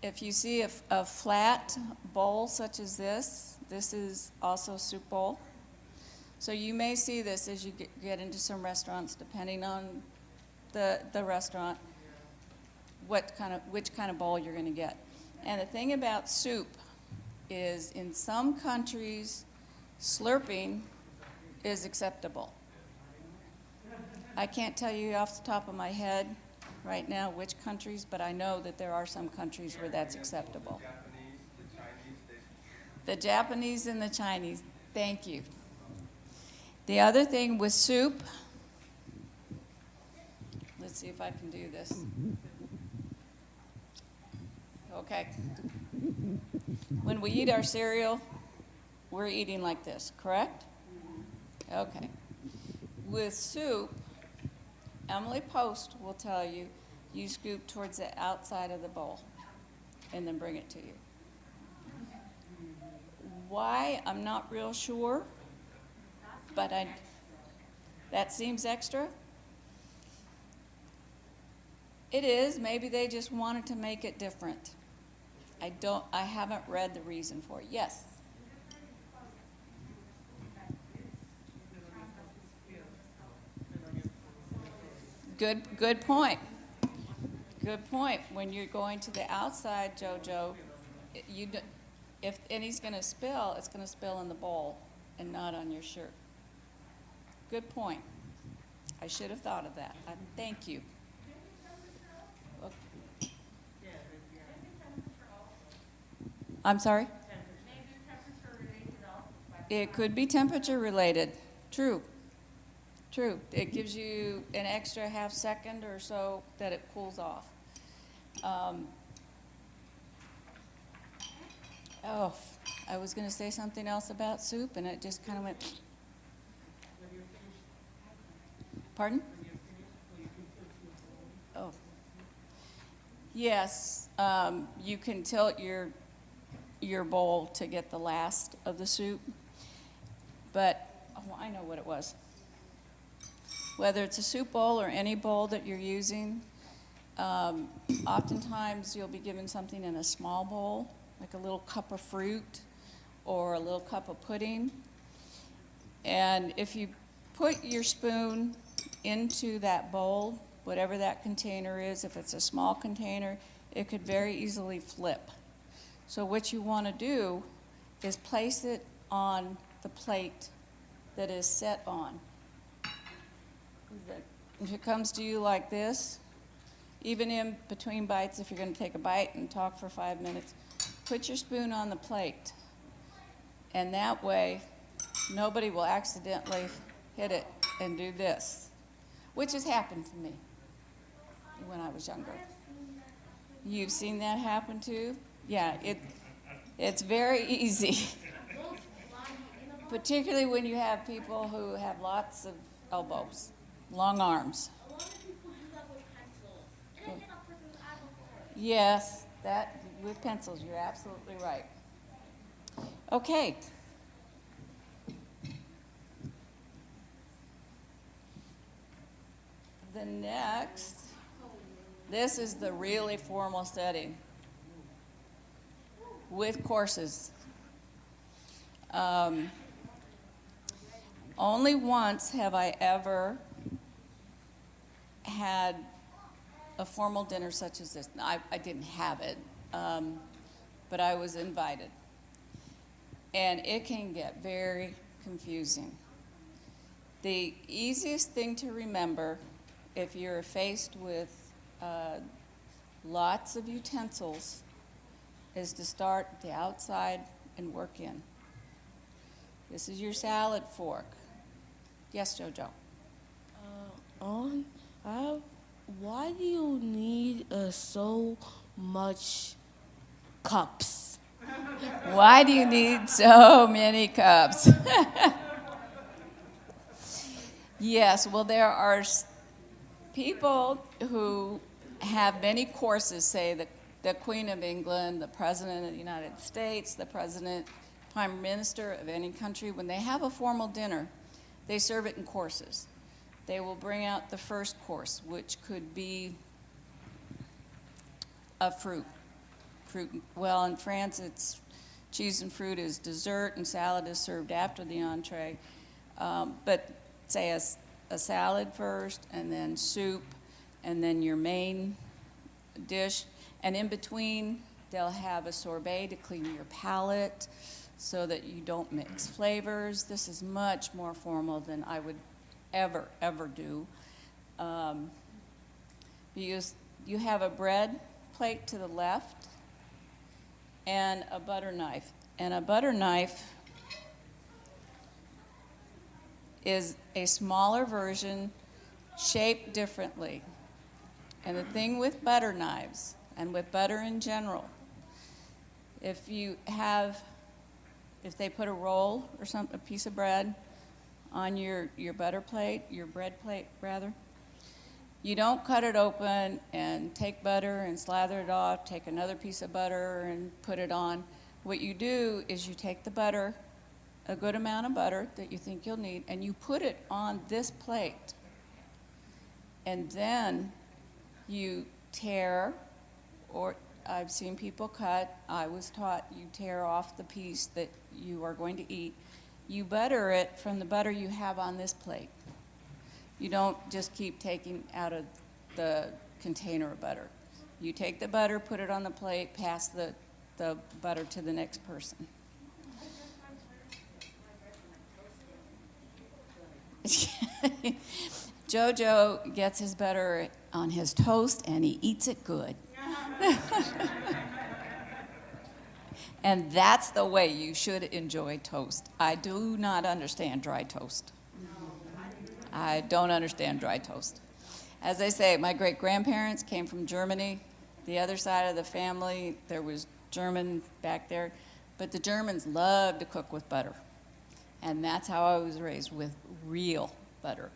if you see a flat bowl such as this is also a soup bowl. So you may see this as you get into some restaurants, depending on the restaurant, which kind of bowl you're going to get. And the thing about soup is in some countries, slurping is acceptable. I can't tell you off the top of my head right now which countries, but I know that there are some countries where that's acceptable. The Japanese and the Chinese, thank you. The other thing with soup, let's see if I can do this. Okay. When we eat our cereal, we're eating like this, correct? Okay. With soup, Emily Post will tell you, you scoop towards the outside of the bowl and then bring it to you. Why, I'm not real sure, but that seems extra. It is, maybe they just wanted to make it different. I haven't read the reason for it. Yes? Good point. Good point. When you're going to the outside, JoJo, if any's going to spill, it's going to spill in the bowl and not on your shirt. Good point. I should have thought of that. Thank you. Okay. I'm sorry? It could be temperature related. True. True. It gives you an extra half second or so that it cools off. I was going to say something else about soup, and it just kind of went. Pardon? Oh. Yes, you can tilt your bowl to get the last of the soup, but Oh, I know what it was. Whether it's a soup bowl or any bowl that you're using, oftentimes you'll be given something in a small bowl, like a little cup of fruit or a little cup of pudding. And if you put your spoon into that bowl, whatever that container is, if it's a small container, it could very easily flip. So what you want to do is place it on the plate that is set on. If it comes to you like this, even in between bites, if you're going to take a bite and talk for 5 minutes, put your spoon on the plate. And that way, nobody will accidentally hit it and do this, which has happened to me when I was younger. You've seen that happen too? Yeah, it's very easy, particularly when you have people who have lots of elbows, long arms. A lot of people do that with pencils. And it hit a person's eye before. Yes, that with pencils, you're absolutely right. Okay. The next, this is the really formal setting with courses. Only once have I ever had a formal dinner such as this. I didn't have it, but I was invited. And it can get very confusing. The easiest thing to remember if you're faced with lots of utensils is to start at the outside and work in. This is your salad fork. Yes, Jojo? Why do you need so much cups? Why do you need so many cups? Yes, well, there are people who have many courses, say the Queen of England, the President of the United States, the President, Prime Minister of any country. When they have a formal dinner, they serve it in courses. They will bring out the first course, which could be a fruit. Well, in France, it's cheese and fruit is dessert, and salad is served after the entree. But say a salad first, and then soup, and then your main dish. And in between, they'll have a sorbet to clean your palate so that you don't mix flavors. This is much more formal than I would ever do. You have a bread plate to the left and a butter knife. And a butter knife is a smaller version shaped differently. And the thing with butter knives and with butter in general, if they put a roll or a piece of bread on your butter plate, your bread plate rather, you don't cut it open and take butter and slather it off, take another piece of butter and put it on. What you do is you take the butter, a good amount of butter that you think you'll need, and you put it on this plate. And then you tear, or I've seen people cut, I was taught you tear off the piece that you are going to eat. You butter it from the butter you have on this plate. You don't just keep taking out of the container of butter. You take the butter, put it on the plate, pass the butter to the next person. Jojo gets his butter on his toast and he eats it good. And that's the way you should enjoy toast. I do not understand dry toast. I don't understand dry toast. As I say, my great-grandparents came from Germany. The other side of the family, there was German back there. But the Germans loved to cook with butter. And that's how I was raised, with real butter.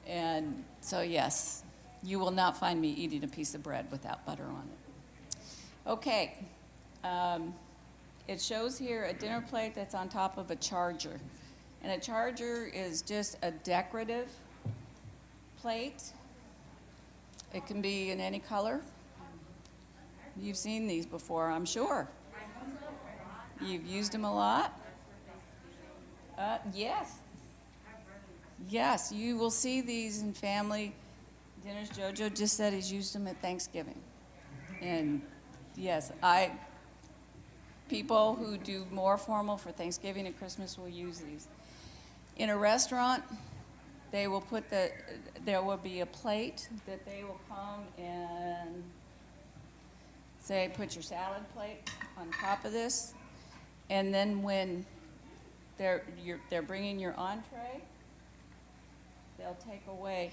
And so, yes, you will not find me eating a piece of bread without butter on it. Okay. It shows here a dinner plate that's on top of a charger. And a charger is just a decorative plate. It can be in any color. You've seen these before, I'm sure. You've used them a lot? Yes. Yes, you will see these in family dinners. Jojo just said he's used them at Thanksgiving. And yes, people who do more formal for Thanksgiving and Christmas will use these. In a restaurant, there will be a plate that they will come and say, put your salad plate on top of this. And then when they're bringing your entree, they'll take away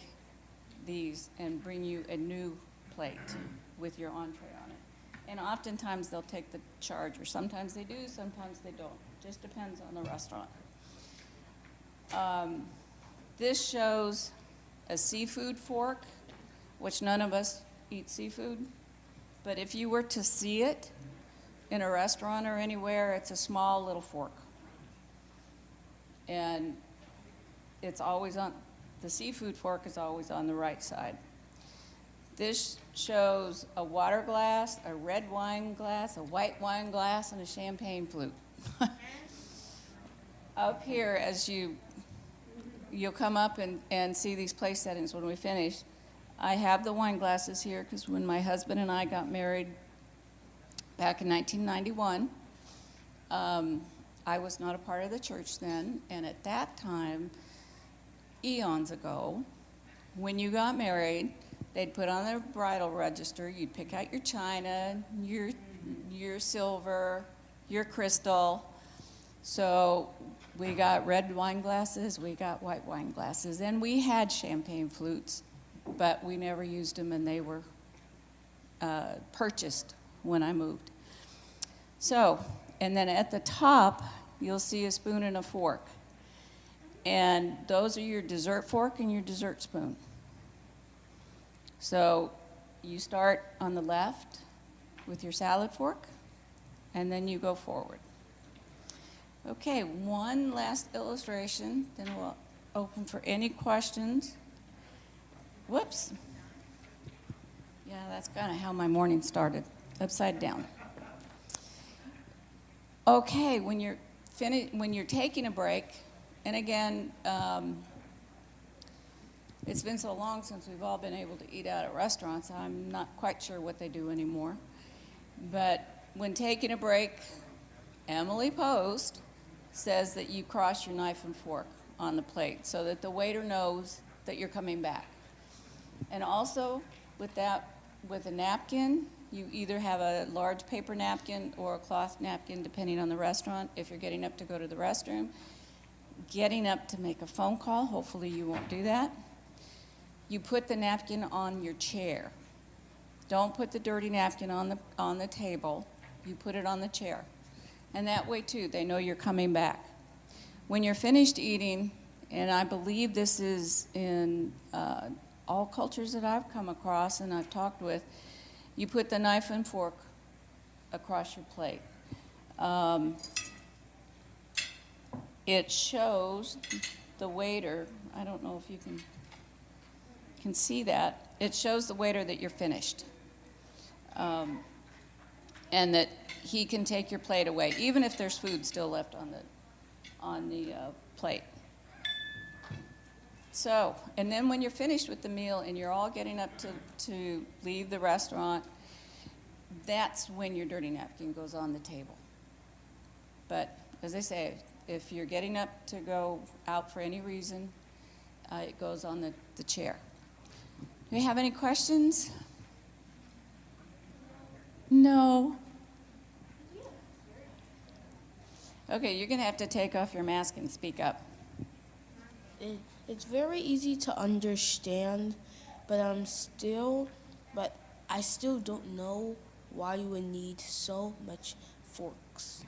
these and bring you a new plate with your entree on it. And oftentimes they'll take the charger. Sometimes they do, sometimes they don't. Just depends on the restaurant. This shows a seafood fork, which none of us eat seafood. But if you were to see it in a restaurant or anywhere, it's a small little fork. And it's always on, the seafood fork is always on the right side. This shows a water glass, a red wine glass, a white wine glass, and a champagne flute. Up here, as you'll come up and see these place settings when we finish. I have the wine glasses here because when my husband and I got married back in 1991, I was not a part of the church then, and at that time, eons ago, when you got married, they'd put on their bridal register, you'd pick out your china, your silver, your crystal. So we got red wine glasses, we got white wine glasses, and we had champagne flutes, but we never used them, and they were purchased when I moved. So, and then at the top, you'll see a spoon and a fork. And those are your dessert fork and your dessert spoon. So you start on the left with your salad fork, and then you go forward. Okay, one last illustration, then we'll open for any questions. Whoops. Yeah, that's kind of how my morning started, upside down. Okay, when you're taking a break, and again, it's been so long since we've all been able to eat out at restaurants, I'm not quite sure what they do anymore. But when taking a break, Emily Post says that you cross your knife and fork on the plate so that the waiter knows that you're coming back. And also, with a napkin, you either have a large paper napkin or a cloth napkin, depending on the restaurant, if you're getting up to go to the restroom. Getting up to make a phone call, hopefully you won't do that. You put the napkin on your chair. Don't put the dirty napkin on the table. You put it on the chair. And that way, too, they know you're coming back. When you're finished eating, and I believe this is in all cultures that I've come across and I've talked with, you put the knife and fork across your plate. It shows the waiter, I don't know if you can see that, it shows the waiter that you're finished. And that he can take your plate away, even if there's food still left on the plate. So, and then when you're finished with the meal and you're all getting up to leave the restaurant, that's when your dirty napkin goes on the table. But as I say, if you're getting up to go out for any reason, it goes on the chair. Do you have any questions? No. Okay, you're going to have to take off your mask and speak up. It's very easy to understand, but I still don't know why you would need so much forks.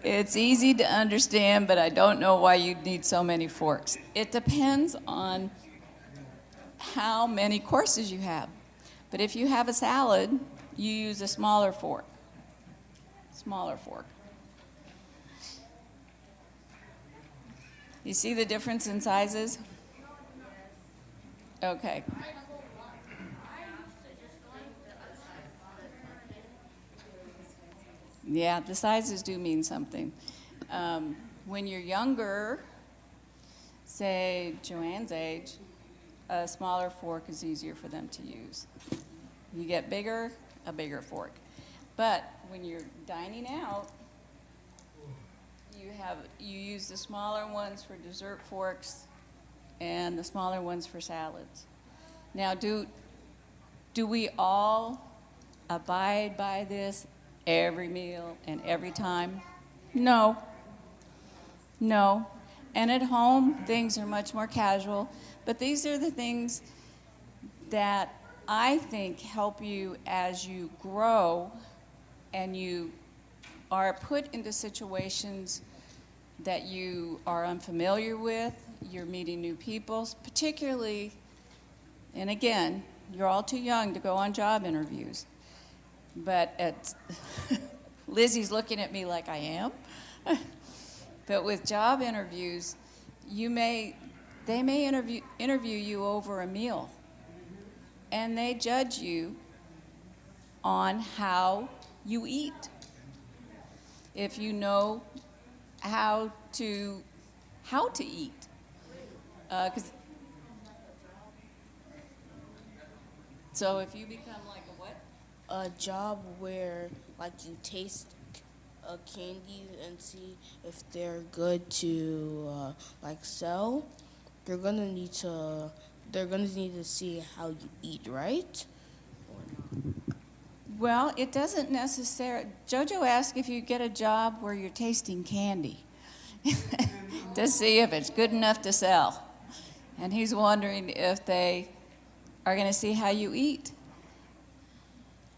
It's easy to understand, but I don't know why you'd need so many forks. It depends on how many courses you have. But if you have a salad, you use a smaller fork. Smaller fork. You see the difference in sizes? Okay. Yeah, the sizes do mean something. When you're younger, say Joanne's age, a smaller fork is easier for them to use. You get bigger, a bigger fork. But when you're dining out, you use the smaller ones for dessert forks and the smaller ones for salads. Now, do we all abide by this every meal and every time? No. No. And at home, things are much more casual. But these are the things that I think help you as you grow and you are put into situations that you are unfamiliar with. You're meeting new people, particularly, and again, you're all too young to go on job interviews. But Lizzie's looking at me like I am. But with job interviews, they may interview you over a meal, and they judge you on how you eat. If you know how to eat, so if you become like a what? A job where like you taste candies and see if they're good to like sell, they're gonna need to see how you eat, right? Well, it doesn't necessarily. Jojo asked if you get a job where you're tasting candy to see if it's good enough to sell. And he's wondering if they are going to see how you eat.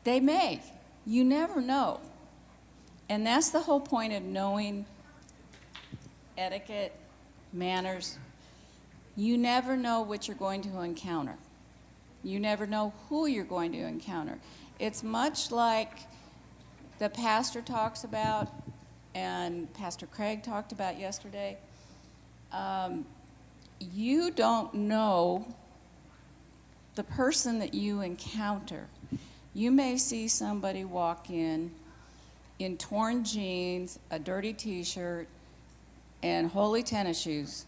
They may. You never know. And that's the whole point of knowing etiquette, manners. You never know what you're going to encounter. You never know who you're going to encounter. It's much like the pastor talks about and Pastor Craig talked about yesterday. You don't know the person that you encounter. You may see somebody walk in torn jeans, a dirty t-shirt, and holey tennis shoes,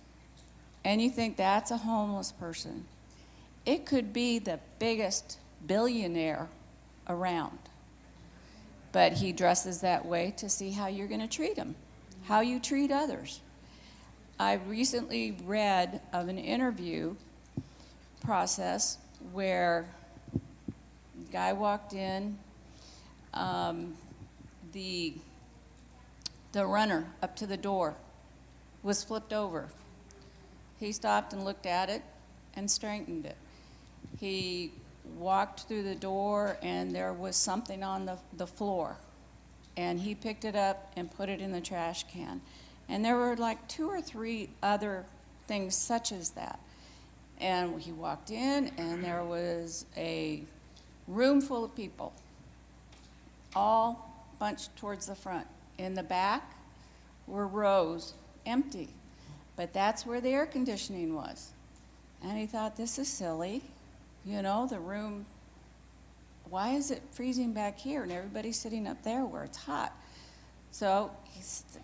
and you think that's a homeless person. It could be the biggest billionaire around, but he dresses that way to see how you're going to treat him, how you treat others. I recently read of an interview process where a guy walked in, the runner up to the door was flipped over. He stopped and looked at it and straightened it. He walked through the door and there was something on the floor, and he picked it up and put it in the trash can. And there were like 2 or 3 other things such as that. And he walked in and there was a room full of people, all bunched towards the front. In the back were rows empty, but that's where the air conditioning was. And he thought, this is silly. You know, the room, why is it freezing back here and everybody's sitting up there where it's hot? So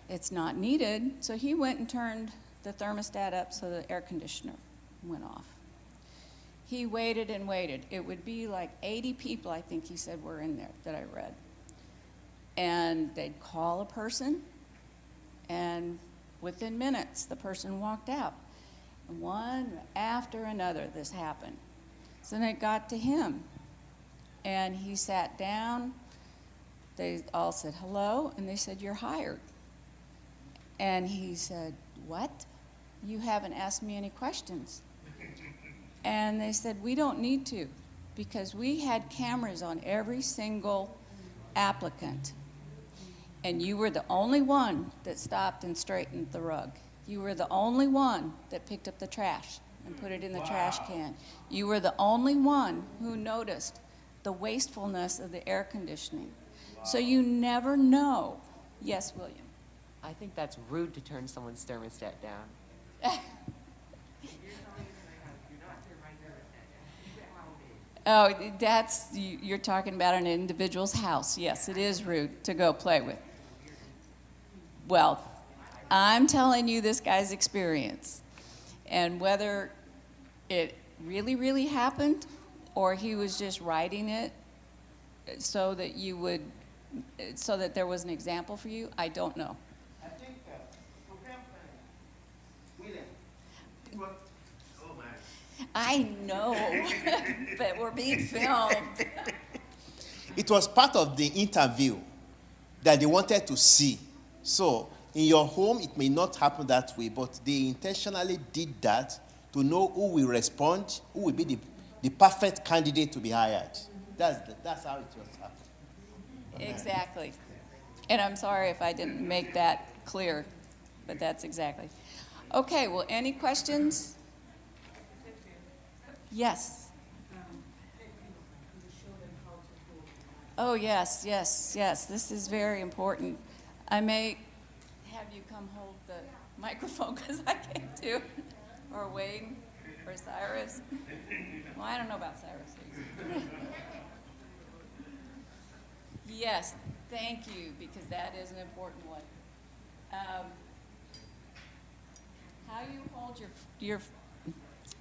it's not needed. So he went and turned the thermostat up so the air conditioner went off. He waited and waited. It would be like 80 people, I think he said, were in there that I read. And they'd call a person, and within minutes, the person walked out. And one after another, this happened. So then it got to him, and he sat down. They all said hello, and they said, you're hired. And he said, what? You haven't asked me any questions. And they said, we don't need to, because we had cameras on every single applicant. And you were the only one that stopped and straightened the rug. You were the only one that picked up the trash and put it in the trash can. You were the only one who noticed the wastefulness of the air conditioning. So you never know. Yes, William? I think that's rude to turn someone's thermostat down. Oh, you're talking about an individual's house. Yes, it is rude to go play with. Well, I'm telling you this guy's experience. And whether it really, really happened or he was just writing it so that there was an example for you, I don't know. I think, William, oh my. I know, but we're being filmed. It was part of the interview that they wanted to see. So, in your home, it may not happen that way, but they intentionally did that to know who will respond, who will be the perfect candidate to be hired. That's how it was happening. Exactly. And I'm sorry if I didn't make that clear, but that's exactly. Okay, well, any questions? Yes. Oh, yes. This is very important. I may have you come hold the microphone because I can't do it. Or Wayne, or Cyrus. Well, I don't know about Cyrus. Yes, thank you, because that is an important one. How you hold your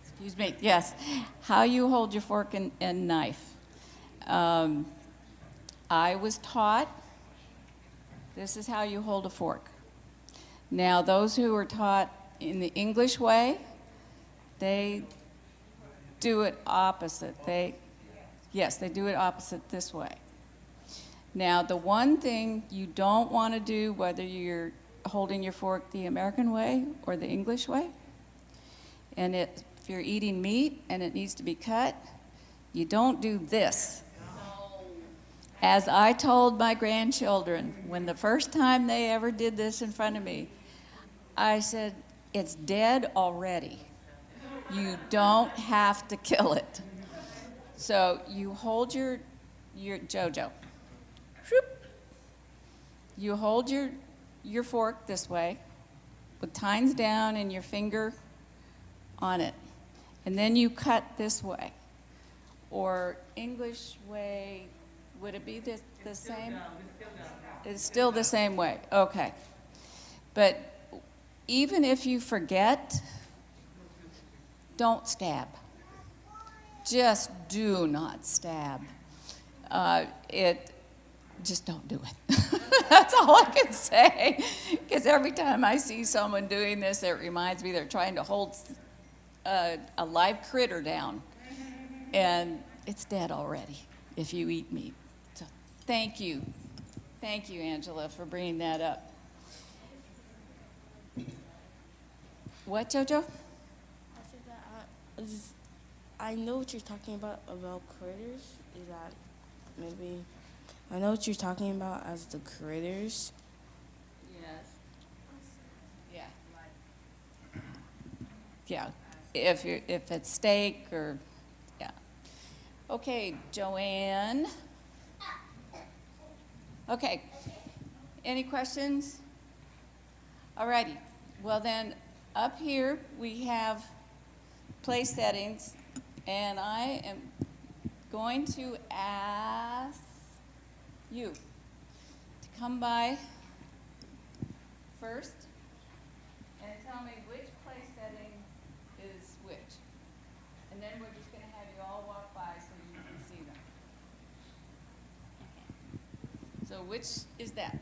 excuse me, yes, how you hold your fork and knife. I was taught this is how you hold a fork. Now, those who are taught in the English way, they do it opposite. They do it opposite this way. Now, the one thing you don't want to do, whether you're holding your fork the American way or the English way, and if you're eating meat and it needs to be cut, you don't do this. As I told my grandchildren, when the first time they ever did this in front of me, I said, it's dead already. You don't have to kill it. So you hold your JoJo. You hold your fork this way with tines down and your finger on it. And then you cut this way. Or English way, would it be the same? It's still the same way. Okay. But even if you forget, don't stab. Just do not stab. Just don't do it. That's all I can say. Because every time I see someone doing this, it reminds me they're trying to hold a live critter down. And it's dead already if you eat meat. So thank you. Thank you, Angela, for bringing that up. What, JoJo? I said that I know what you're talking about critters. Is that maybe... I know what you're talking about as the critters. Yes. Yeah. Yeah. If it's steak or yeah. Okay, Joanne. Okay. Any questions? All righty. Well then, up here we have place settings, and I am going to ask you to come by first and tell me which place setting is which. And then we're just going to have you all walk by so you can see them. So which is that?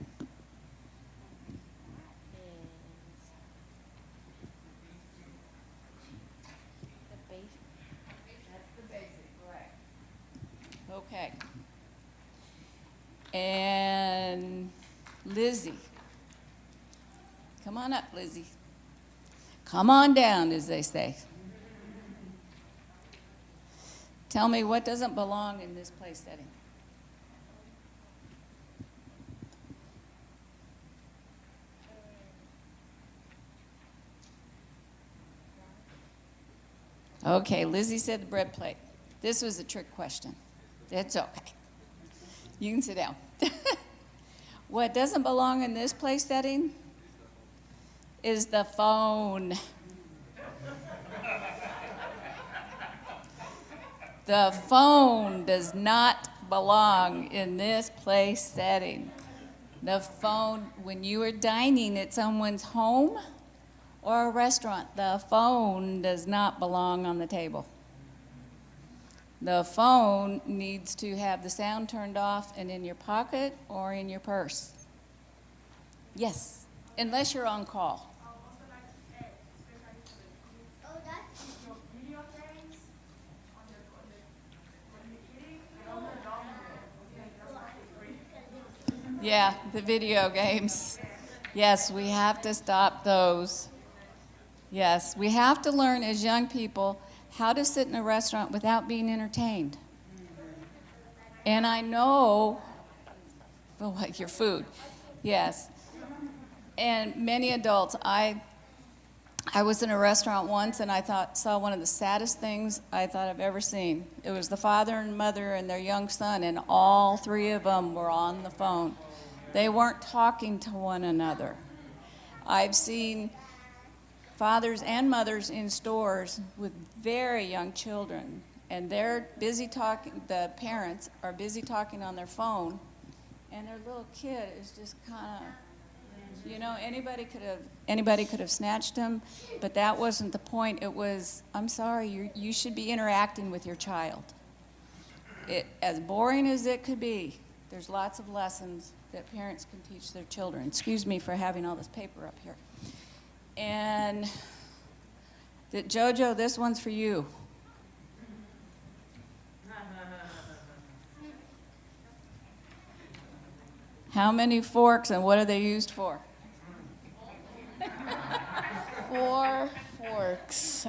That's the basic, right. Okay. And Lizzie. Come on up, Lizzie. Come on down, as they say. Tell me what doesn't belong in this place setting. Okay, Lizzie said the bread plate. This was a trick question. It's okay. You can sit down. What doesn't belong in this place setting is the phone. The phone does not belong in this place setting. The phone, when you are dining at someone's home or a restaurant, the phone does not belong on the table. The phone needs to have the sound turned off and in your pocket or in your purse. Yes, unless you're on call. Yeah, the video games. Yes, we have to stop those. Yes, we have to learn as young people how to sit in a restaurant without being entertained. And I know, well, like your food, yes. And many adults, I was in a restaurant once and I saw one of the saddest things I thought I've ever seen. It was the father and mother and their young son, and all three of them were on the phone. They weren't talking to one another. I've seen fathers and mothers in stores with very young children, and they're busy talking, the parents are busy talking on their phone, and their little kid is just kind of, you know, anybody could have snatched him, but that wasn't the point. It was, I'm sorry, you should be interacting with your child. As boring as it could be, there's lots of lessons that parents can teach their children. Excuse me for having all this paper up here. And Jojo, this one's for you. How many forks and what are they used for? 4 forks.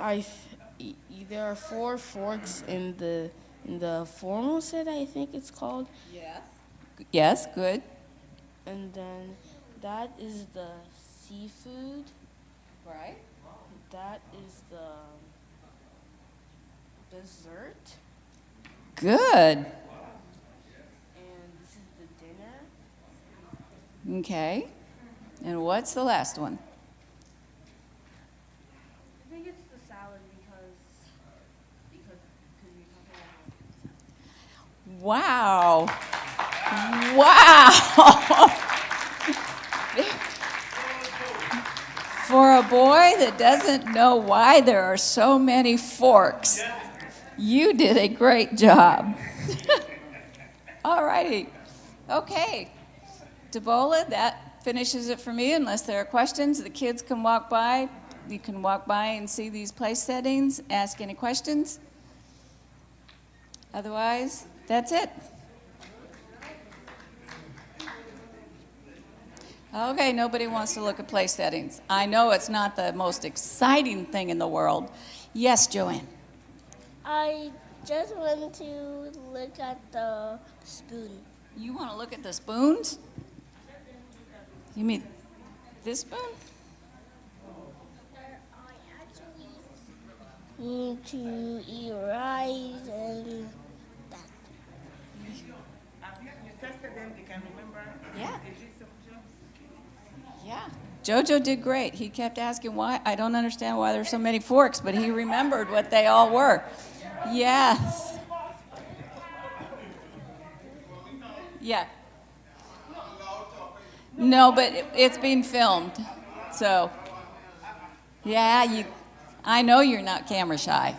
There are 4 forks in the formal set, I think it's called. Yes. Yes, good. And then that is the seafood. Right. That is the dessert. Good. And this is the dinner. Okay. And what's the last one? I think it's the salad because you're talking about. Wow. Wow. For a boy that doesn't know why there are so many forks, you did a great job. All righty. Okay. Debola, that finishes it for me. Unless there are questions, the kids can walk by. You can walk by and see these place settings, ask any questions. Otherwise, that's it. Okay, nobody wants to look at place settings. I know it's not the most exciting thing in the world. Yes, Joanne? I just want to look at the spoon. You want to look at the spoons? You mean this spoon? I actually need to eat rice and that. You tested them, you can remember? Yeah. Yeah. Jojo did great. He kept asking why. I don't understand why there's so many forks, but he remembered what they all were. Yes. Yeah. No, but it's being filmed. So, yeah, I know you're not camera shy.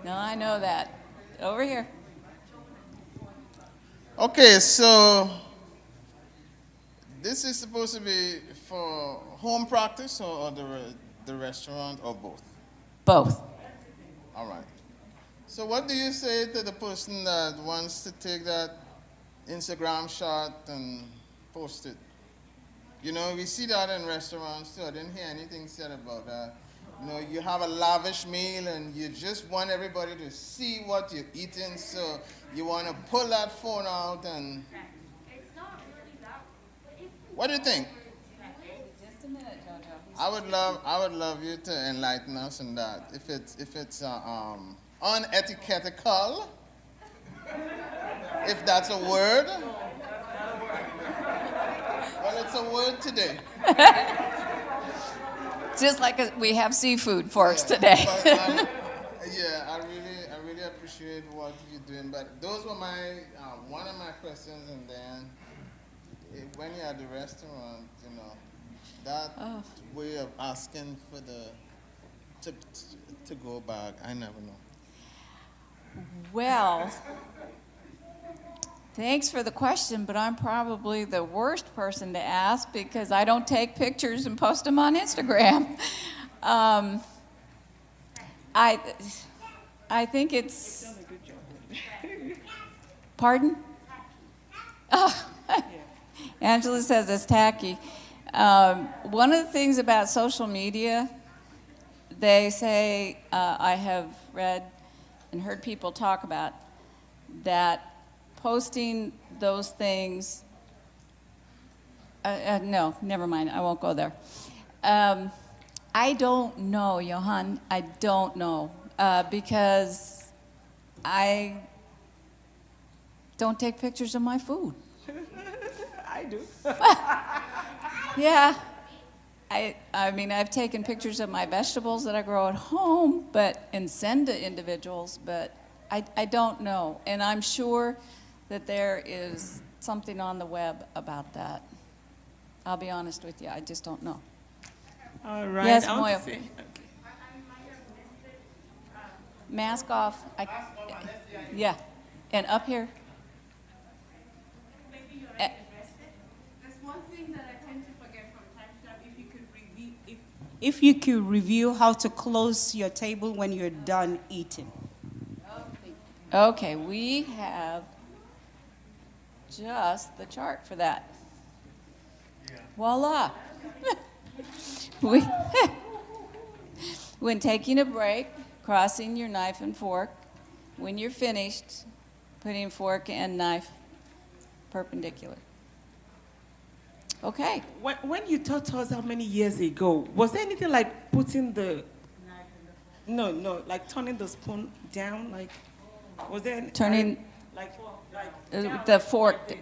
No, I know that. Over here. Okay, so this is supposed to be for home practice or the restaurant or both? Both. All right. So what do you say to the person that wants to take that Instagram shot and post it? You know, we see that in restaurants too. I didn't hear anything said about that. You know, you have a lavish meal and you just want everybody to see what you're eating, so you want to pull that phone out and... What do you think? Just a minute, Jojo. I would love you to enlighten us on that. If it's unetiquettical, if that's a word. Well, it's a word today. Just like we have seafood forks today. But, I really appreciate what you're doing, but those were my one of my questions. And then when you're at the restaurant, that way of asking for the to go back, I never know. Well, thanks for the question, but I'm probably the worst person to ask because I don't take pictures and post them on Instagram. I think it's. Pardon? Oh, Angela says it's tacky. One of the things about social media, they say, I have read and heard people talk about, that posting those things, no, never mind, I won't go there. I don't know, Johan, I don't know, because I don't take pictures of my food. I do. Yeah. I mean, I've taken pictures of my vegetables that I grow at home, and send to individuals, but I don't know. And I'm sure that there is something on the web about that. I'll be honest with you, I just don't know. All right. Yes, I want Moyo. to say, Mask off. Yeah. And up here. There's one thing that I tend to forget from time to time. If you could review how to close your table when you're done eating. Okay, we have just the chart for that. Voila. When taking a break, crossing your knife and fork. When you're finished, putting fork and knife perpendicular. Okay. When you taught us how many years ago, was there anything like putting the no, like turning the spoon down, like was there Turning like the fork.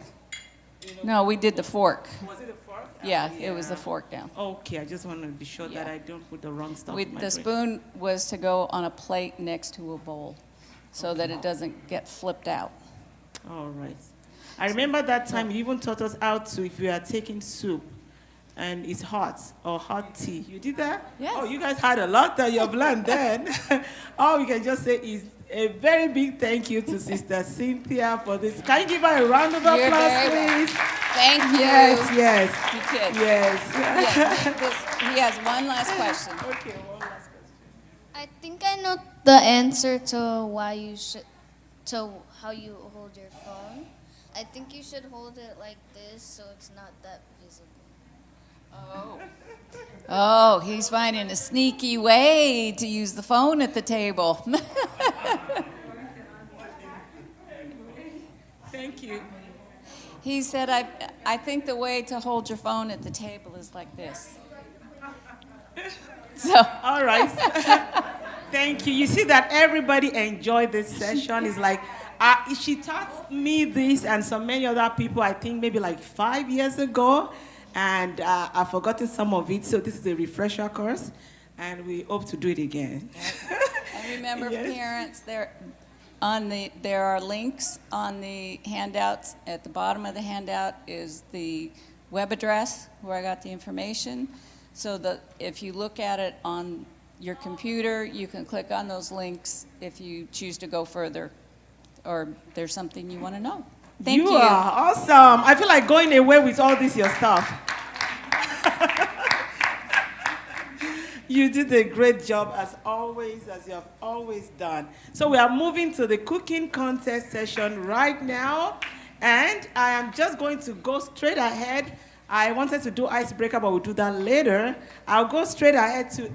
No, we did the fork. Was it a fork? Yeah, it was the fork down. Okay, I just want to be sure that I don't put the wrong stuff in my The drink. spoon was to go on a plate next to a bowl so that it doesn't get flipped out. All right. I remember that time you even taught us how to, if we are taking soup and it's hot or hot tea. You did that? Yes. Oh, you guys had a lot that you've learned then. All we can just say is a very big thank you to Sister Cynthia for this. Can you give her a round of You're applause, very please? Thank you. Yes. You kids. Yes. He has one last question. Okay, one last question. I think I know the answer to why you should, to how you hold your phone. I think you should hold it like this so it's not that visible. Oh, he's finding a sneaky way to use the phone at the table. Thank you. He said, I think the way to hold your phone at the table is like this. So. All right. Thank you. You see that everybody enjoyed this session. It's like, she taught me this and so many other people, I think maybe like 5 years ago. And I've forgotten some of it, so this is a refresher course, and we hope to do it again. And remember, Yes. parents, there are links on the handouts. At the bottom of the handout is the web address where I got the information, so that if you look at it on your computer, you can click on those links if you choose to go further, or there's something you want to know. Thank you. You are awesome. I feel like going away with all this your stuff. You did a great job as always, as you have always done. So we are moving to the cooking contest session right now. And I am just going to go straight ahead. I wanted to do icebreaker, but we'll do that later. I'll go straight ahead to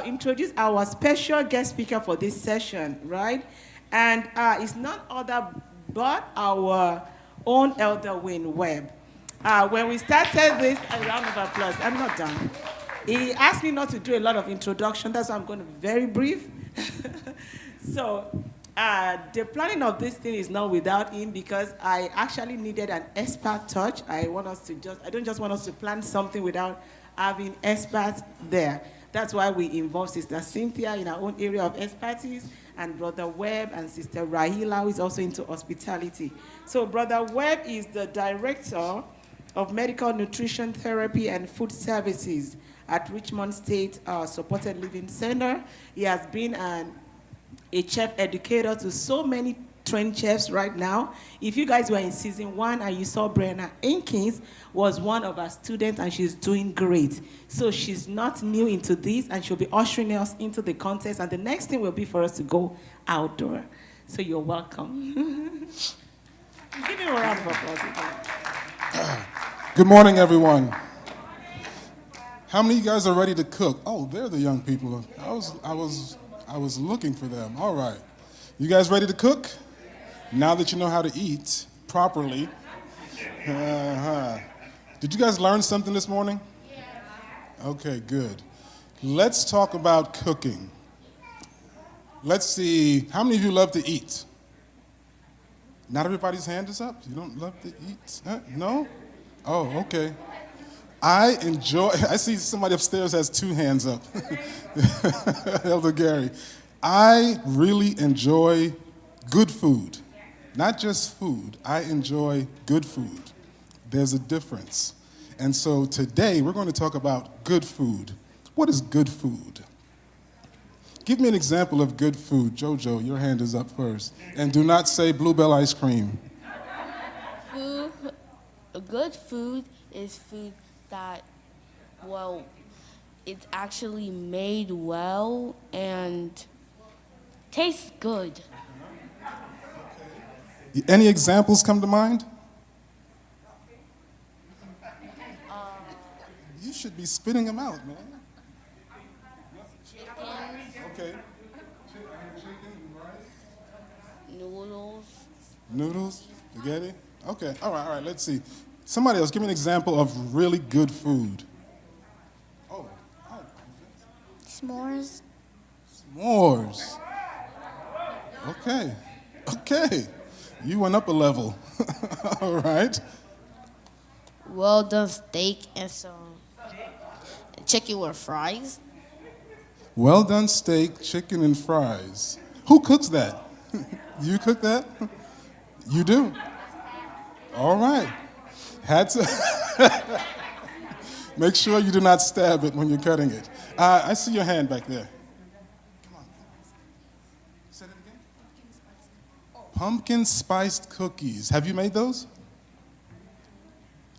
introduce our special guest speaker for this session, right? And it's none other but our own Elder Wayne Webb. When we started this, a round of applause. I'm not done. He asked me not to do a lot of introduction. That's why I'm going to be very brief. So the planning of this thing is not without him, because I actually needed an expert touch. I don't just want us to plan something without having experts there. That's why we involve Sister Cynthia in our own area of expertise. and Brother Webb and Sister Rahila, who is also into hospitality. So Brother Webb is the director of Medical Nutrition Therapy and Food Services at Beechnut State Supported Living Center. He has been a chef educator to so many trained chefs right now. If you guys were in season 1 and you saw Brenna Inkins was one of our students, and she's doing great. So she's not new into this, and she'll be ushering us into the contest, and the next thing will be for us to go outdoor. So you're welcome. Give him a round of applause again. Good morning, everyone. How many of you guys are ready to cook? Oh, they're the young people. I was looking for them. All right. You guys ready to cook? Now that you know how to eat properly. Did you guys learn something this morning? Okay, good. Let's talk about cooking. Let's see, how many of you love to eat? Not everybody's hand is up? You don't love to eat? Huh? No? Oh, okay. I see somebody upstairs has 2 hands up. Elder Gary. I really enjoy good food. Not just food. I enjoy good food. There's a difference. And so today we're going to talk about good food. What is good food? Give me an example of good food. Jojo, your hand is up first. And do not say Bluebell ice cream. Good food is food that, well, it's actually made well and tastes good. Any examples come to mind? You should be spitting them out, man. Okay. Noodles? Spaghetti? Okay, all right, let's see. Somebody else, give me an example of really good food. Oh, S'mores. S'mores. Okay. You went up a level. All right. Well done steak and some chicken with fries. Well done steak, chicken, and fries. Who cooks that? You cook that? You do? All right. Had to make sure you do not stab it when you're cutting it. I see your hand back there. Come on. Say it again. Pumpkin spiced cookies. Have you made those?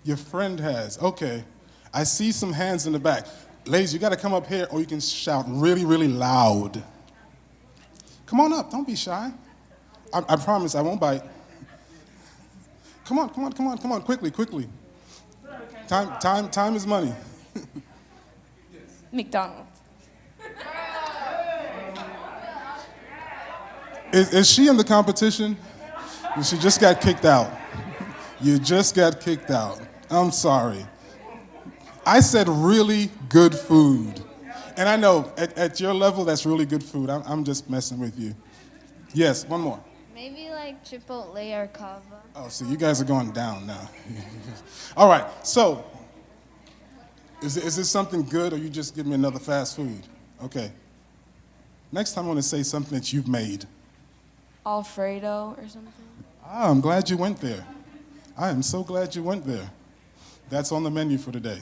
Your friend has. Okay. I see some hands in the back. Ladies, you got to come up here or you can shout really, really loud. Come on up. Don't be shy. I promise I won't bite. Come on. Quickly. Time is money. McDonald's. Is she in the competition? She just got kicked out. You just got kicked out. I'm sorry. I said really good food. And I know at your level, that's really good food. I'm just messing with you. Yes, one more. Maybe like Chipotle or Cava. Oh, see, you guys are going down now. All right, so is this something good or you just give me another fast food? Okay. Next time I want to say something that you've made. Alfredo or something. Ah, I'm glad you went there. I am so glad you went there. That's on the menu for today.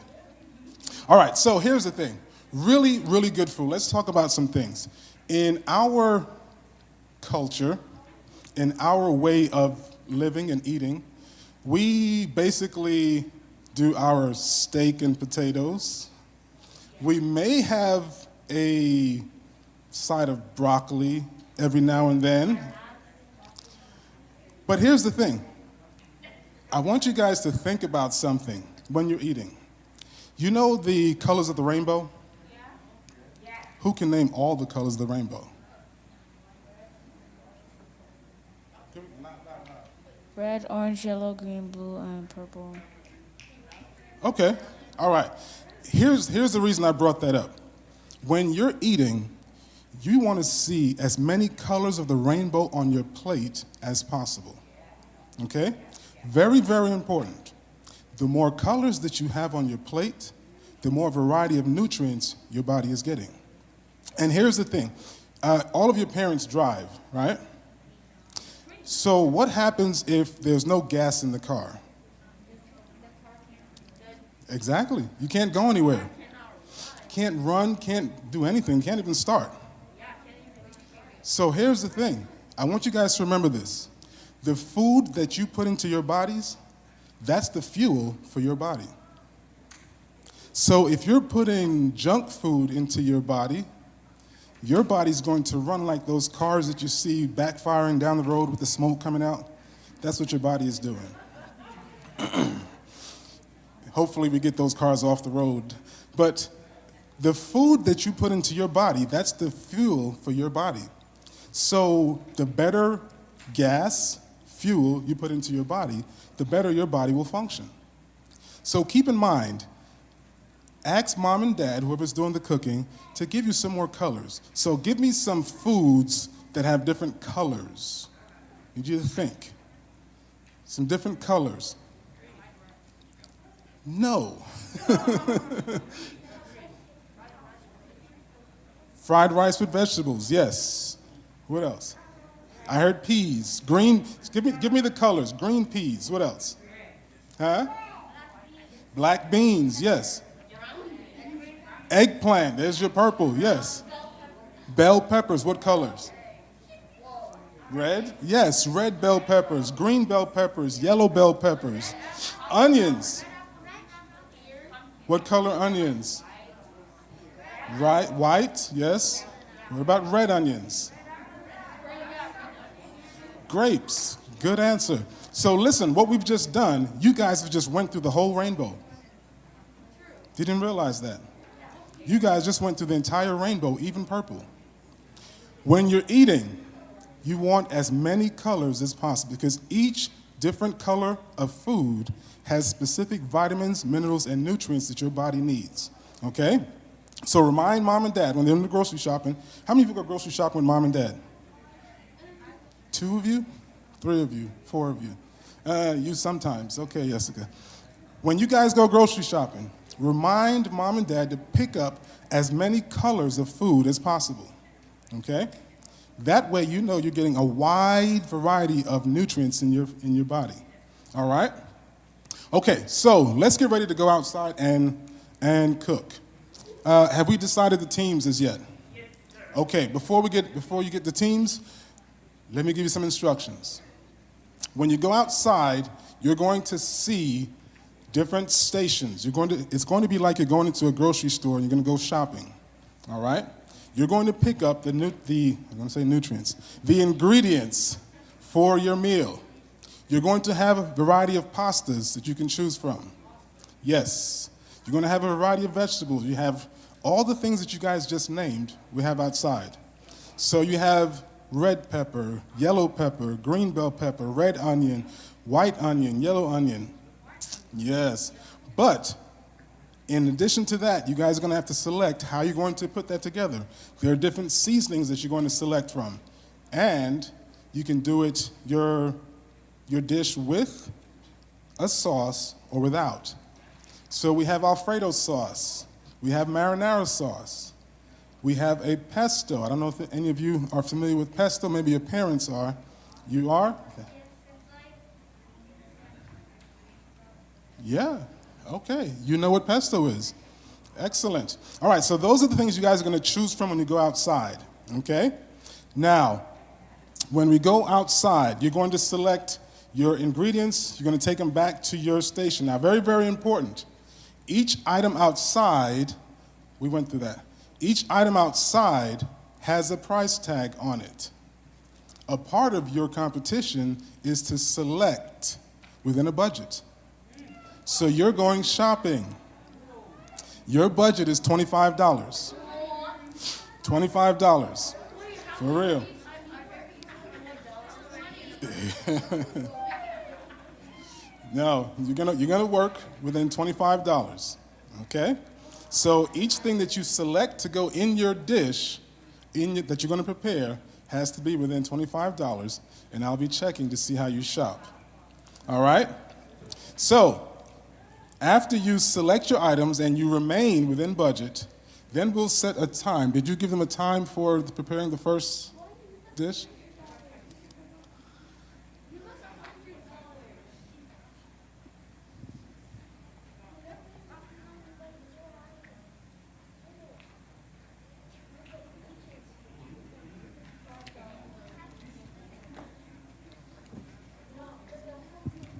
All right, so here's the thing. Really, really good food. Let's talk about some things. In our culture, in our way of living and eating, we basically do our steak and potatoes. We may have a side of broccoli every now and then. But here's the thing. I want you guys to think about something when you're eating. You know the colors of the rainbow? Yeah. Who can name all the colors of the rainbow? Red, orange, yellow, green, blue, and purple. Okay, all right. Here's the reason I brought that up. When you're eating, you want to see as many colors of the rainbow on your plate as possible. Okay? Very, very important. The more colors that you have on your plate, the more variety of nutrients your body is getting. And here's the thing. All of your parents drive, right? So what happens if there's no gas in the car? Exactly. You can't go anywhere. Can't run, can't do anything, can't even start. So here's the thing. I want you guys to remember this. The food that you put into your bodies, that's the fuel for your body. So if you're putting junk food into your body's going to run like those cars that you see backfiring down the road with the smoke coming out. That's what your body is doing. Hopefully we get those cars off the road. But the food that you put into your body, that's the fuel for your body. So the better gas, fuel you put into your body, the better your body will function. So keep in mind, ask mom and dad, whoever's doing the cooking, to give you some more colors. So give me some foods that have different colors. I need you to think. Some different colors. No. Fried rice with vegetables, yes. What else? I heard peas. Green, give me the colors. Green peas, what else? Huh? Black beans, yes. Eggplant, there's your purple, yes. Bell peppers, what colors? Red? Yes, red bell peppers, green bell peppers, yellow bell peppers. Onions. What color onions? Right, white, yes. What about red onions? Grapes, good answer. So listen, what we've just done, you guys have just went through the whole rainbow. You didn't realize that. You guys just went through the entire rainbow, even purple. When you're eating, you want as many colors as possible because each different color of food has specific vitamins, minerals, and nutrients that your body needs, okay? So remind mom and dad when they're in the grocery shopping. How many of you go grocery shopping with mom and dad? 2 of you? 3 of you? 4 of you? You sometimes. Okay, Jessica. When you guys go grocery shopping, remind mom and dad to pick up as many colors of food as possible, okay? That way you know you're getting a wide variety of nutrients in your body, all right? Okay, so let's get ready to go outside and cook. Have we decided the teams as yet? Yes, sir. Okay, before you get the teams, let me give you some instructions. When you go outside, you're going to see different stations. It's going to be like you're going into a grocery store and you're going to go shopping, all right? You're going to pick up the ingredients for your meal. You're going to have a variety of pastas that you can choose from. Yes. You're going to have a variety of vegetables. You have all the things that you guys just named we have outside. So you have red pepper, yellow pepper, green bell pepper, red onion, white onion, yellow onion. Yes. But in addition to that, you guys are going to have to select how you're going to put that together. There are different seasonings that you're going to select from. And you can do it your dish with a sauce or without. So we have Alfredo sauce. We have marinara sauce. We have a pesto. I don't know if any of you are familiar with pesto. Maybe your parents are. You are? Okay. Yeah. Okay. You know what pesto is. Excellent. All right, so those are the things you guys are going to choose from when you go outside. Okay? Now, when we go outside, you're going to select your ingredients. You're going to take them back to your station. Now, very, very important. Each item outside, we went through that. Each item outside has a price tag on it. A part of your competition is to select within a budget. So you're going shopping. Your budget is $25. $25. For real. No, you're gonna work within $25, okay? So each thing that you select to go in your dish that you're gonna prepare has to be within $25, and I'll be checking to see how you shop. All right? So after you select your items and you remain within budget, Then we'll set a time. Did you give them a time for preparing the first dish?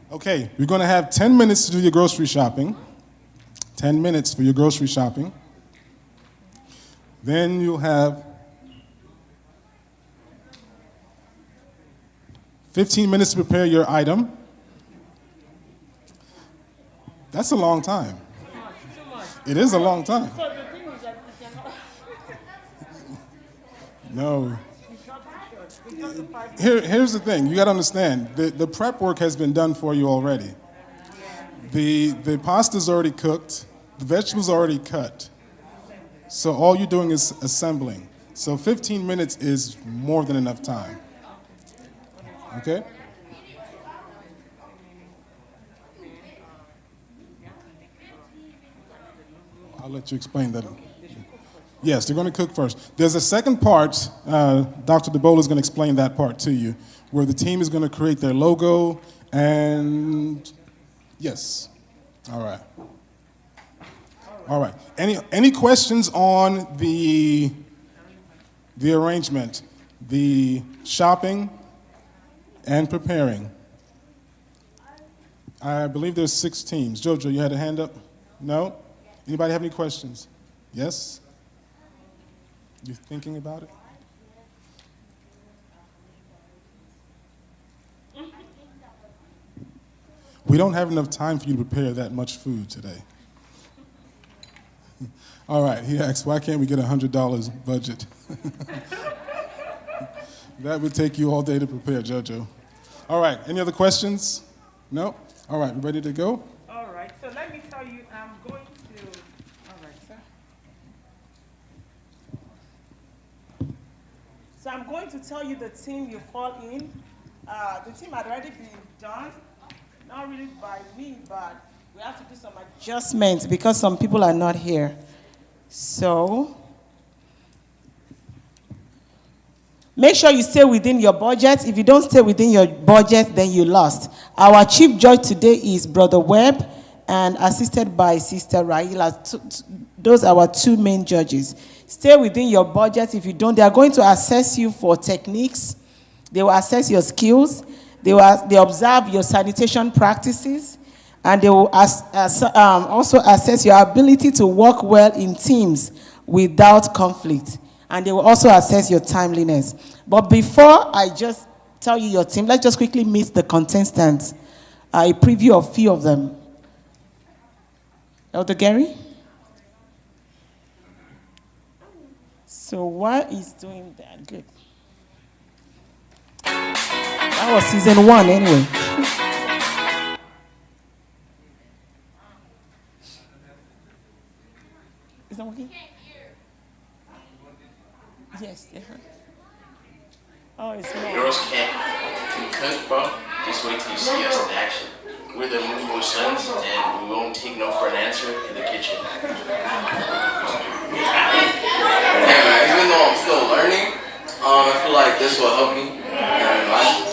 Okay, you're going to have 10 minutes to do your grocery shopping. 10 minutes for your grocery shopping. Then you'll have 15 minutes to prepare your item. That's a long time. It is a long time. No. Here's the thing. You got to understand. The prep work has been done for you already. The pasta's already cooked. The vegetables are already cut. So all you're doing is assembling. So 15 minutes is more than enough time. Okay? I'll let you explain that. Yes, they're going to cook first. There's a second part. Dr. DeBola is going to explain that part to you, where the team is going to create their logo and yes. All right. All right. Any questions on the arrangement, the shopping, and preparing? I believe there's 6 teams. Jojo, you had a hand up? No? Anybody have any questions? Yes? You thinking about it? We don't have enough time for you to prepare that much food today. All right, he asked, why can't we get a $100 budget? That would take you all day to prepare, Jojo. All right, any other questions? No? All right, we ready to go? All right, so let me tell you, I'm going to, all right, sir. So I'm going to tell you the team you fall in. The team had already been done, not really by me, but we have to do some adjustments because some people are not here. So, make sure you stay within your budget. If you don't stay within your budget, then you lost. Our chief judge today is Brother Webb and assisted by Sister Raila. Those are our 2 main judges. Stay within your budget. If you don't, they are going to assess you for techniques. They will assess your skills. They observe your sanitation practices. And they will also assess your ability to work well in teams without conflict. And they will also assess your timeliness. But before I just tell you your team, let's just quickly meet the contestants. A preview of a few of them. Elder Gary? So what is doing that? Good. That was season 1 anyway. Is that working? Yes, they heard. Oh, it's more. Girls can cook, bro. Just wait till you see us in action. We're the movable sons, and we won't take no for an answer in the kitchen. Hey man, even though I'm still learning, I feel like this will help me in life.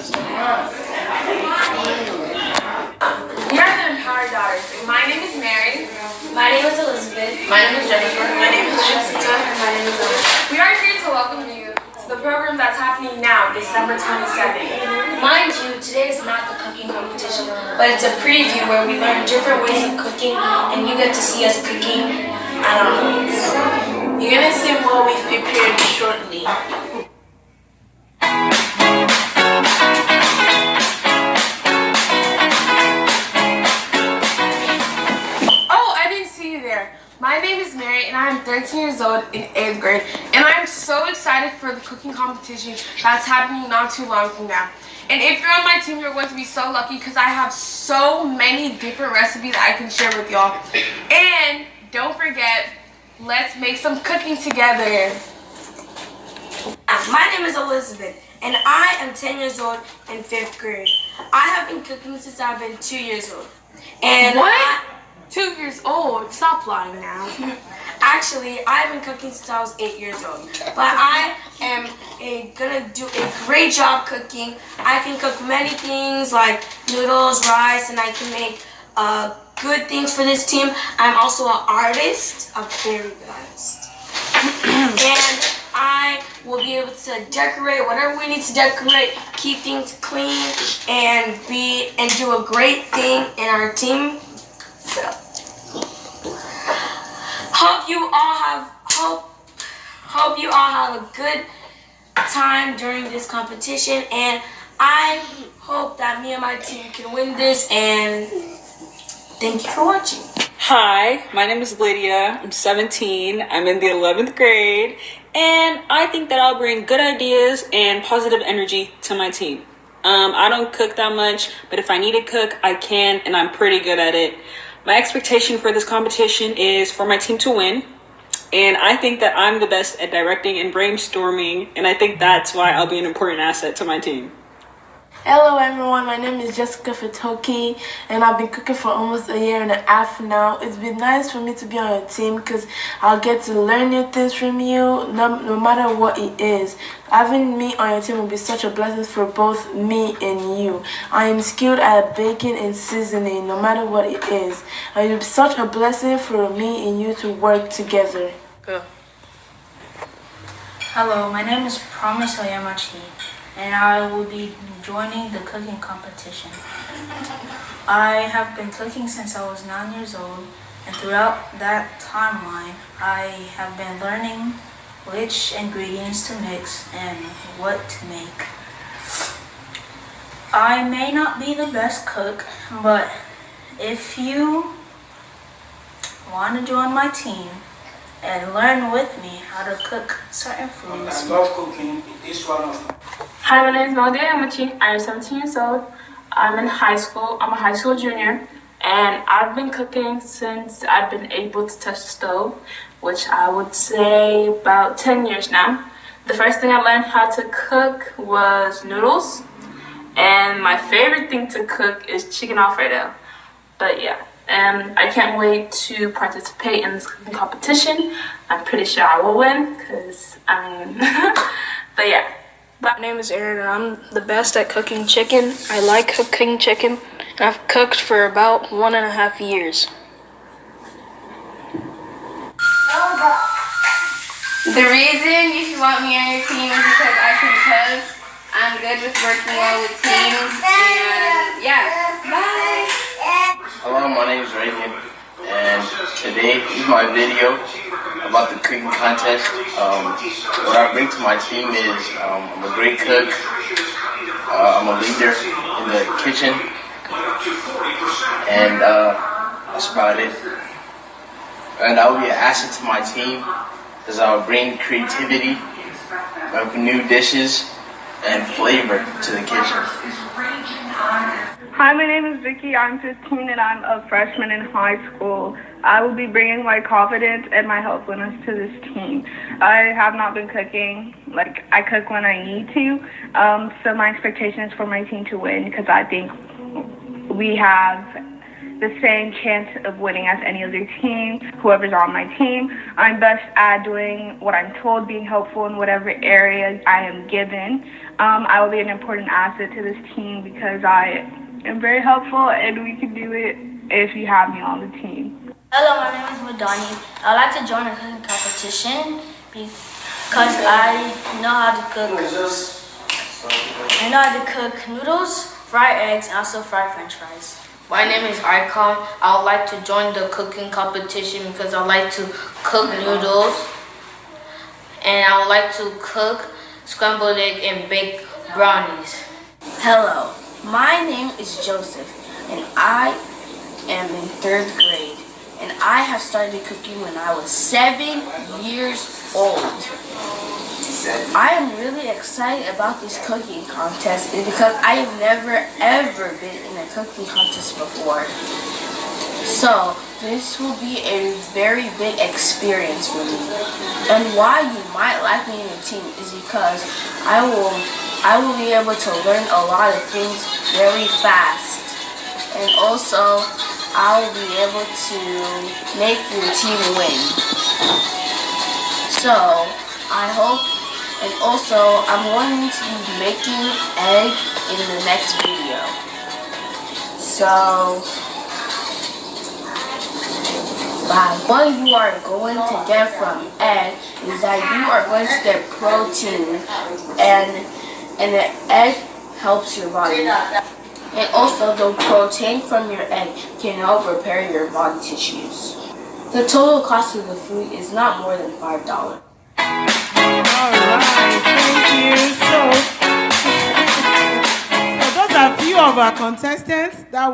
We are the Empowered Daughters. My name is Mary. My name is Elizabeth. My name is Jennifer. My name is Jessica. And my name is Anna. We are here to welcome you to the program that's happening now, December 22nd. Mind you, today is not the cooking competition, but it's a preview where we learn different ways of cooking, and you get to see us cooking at our homes. You're going to see what we've prepared shortly. My name is Mary, and I'm 13 years old in 8th grade, and I'm so excited for the cooking competition that's happening not too long from now. And if you're on my team, you're going to be so lucky because I have so many different recipes I can share with y'all. And don't forget, let's make some cooking together. My name is Elizabeth, and I am 10 years old in 5th grade. I have been cooking since I've been 2 years old. And what? 2 years old. Stop lying now. Actually, I've been cooking since I was 8 years old. But I am gonna do a great job cooking. I can cook many things like noodles, rice, and I can make good things for this team. I'm also an artist, a very good artist. And I will be able to decorate whatever we need to decorate, keep things clean, and do a great thing in our team. So, hope you all have a good time during this competition, and I hope that me and my team can win this, and thank you for watching. Hi, my name is Lydia. I'm 17. I'm in the 11th grade, and I think that I'll bring good ideas and positive energy to my team. I don't cook that much, but if I need to cook, I can, and I'm pretty good at it. My expectation for this competition is for my team to win, and I think that I'm the best at directing and brainstorming, and I think that's why I'll be an important asset to my team. Hello everyone, my name is Jessica Fatoki, and I've been cooking for almost a year and a half now. It's been nice for me to be on your team because I'll get to learn new things from you, no matter what it is. Having me on your team will be such a blessing for both me and you. I am skilled at baking and seasoning, no matter what it is. It will be such a blessing for me and you to work together. Go. Hello, my name is Promise Oyamachi, and I will be joining the cooking competition. I have been cooking since I was 9 years old, and throughout that timeline, I have been learning which ingredients to mix and what to make. I may not be the best cook, but if you want to join my team and learn with me how to cook certain foods. I love cooking. This one of Hi, my name is Melody Amachi. I am 17 years old. I'm in high school. I'm a high school junior. And I've been cooking since I've been able to touch the stove, which I would say about 10 years now. The first thing I learned how to cook was noodles. And my favorite thing to cook is chicken Alfredo. But yeah, I can't wait to participate in this cooking competition. I'm pretty sure I will win, because, but yeah. My name is Aaron, and I'm the best at cooking chicken. I like cooking chicken, and I've cooked for about 1.5 years. The reason you should want me on your team is because I can cook. I'm good with working well with teams, and yeah, bye. Hello, my name is Reagan, and today is my video about the cooking contest. What I bring to my team is I'm a great cook, I'm a leader in the kitchen, and that's about it. And I will be an asset to my team because I will bring creativity, new dishes, and flavor to the kitchen. Hi, my name is Vicky. I'm 15 and I'm a freshman in high school. I will be bringing my confidence and my helpfulness to this team. I have not been cooking, I cook when I need to, so my expectation is for my team to win because I think we have the same chance of winning as any other team, whoever's on my team. I'm best at doing what I'm told, being helpful in whatever area I am given. I will be an important asset to this team because I am very helpful, and we can do it if you have me on the team. Hello, my name is Madani. I'd like to join a cooking competition because I know how to cook. I know how to cook noodles, fry eggs, and also fry French fries. My name is Icon. I would like to join the cooking competition because I like to cook noodles, and I would like to cook scrambled egg and bake brownies. Hello, my name is Joseph, and I am in 3rd grade, and I have started cooking when I was 7 years old. I am really excited about this cooking contest because I have never ever been in a cooking contest before. So this will be a very big experience for me. And why you might like me in the team is because I will be able to learn a lot of things very fast. And also I will be able to make your team win. So, I hope, and also I'm going to be making egg in the next video. So, what you are going to get from egg is that you are going to get protein, and the egg helps your body. And also the protein from your egg can help repair your body tissues. The total cost of the food is not more than $5. All right, thank you. So those are a few of our contestants that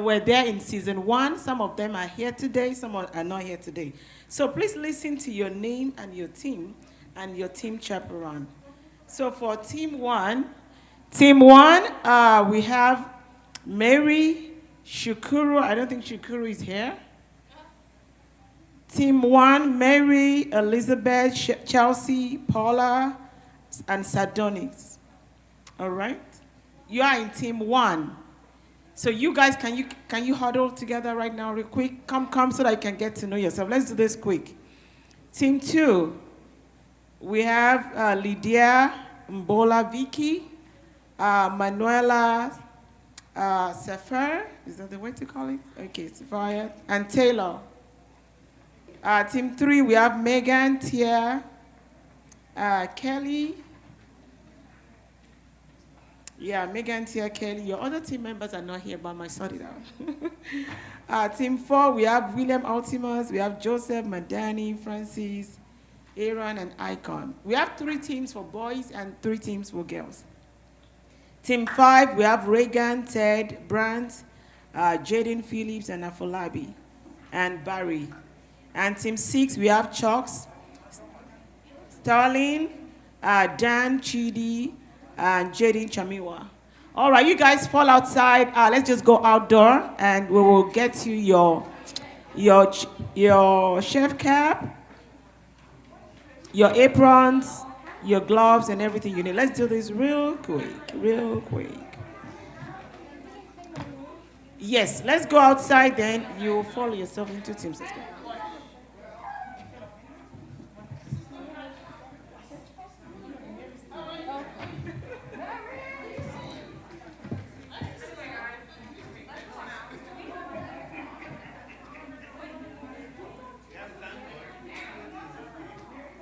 were there in season 1. Some of them are here today, some are not here today. So please listen to your name and your team chaperone. So for team 1, we have Mary, Shukuru. I don't think Shukuru is here. Team 1, Mary, Elizabeth, Chelsea, Paula, and Sardonis. All right? You are in team 1. So you guys, can you huddle together right now real quick? Come so that you can get to know yourself. Let's do this quick. Team 2, we have Lydia, Mbola, Vicky, Manuela, Sefer, is that the way to call it? Okay, Sephora, and Taylor. Team 3, we have Megan, Tia, Kelly. Yeah, Megan, Tia, Kelly. Your other team members are not here, but I might sort it out. Team 4, we have William Altimus, we have Joseph, Madani, Francis, Aaron, and Icon. We have 3 teams for boys and 3 teams for girls. Team 5, we have Reagan, Ted, Brandt, Jaden Phillips, and Afolabi, and Barry. And team 6, we have Chucks, Starling, Dan, Chidi, and Jaden Chamiwa. All right, you guys fall outside. Let's just go outdoor, and we will get you your chef cap, your aprons, your gloves, and everything you need. Let's do this real quick. Yes, let's go outside, then you follow yourself into teams. Let's go.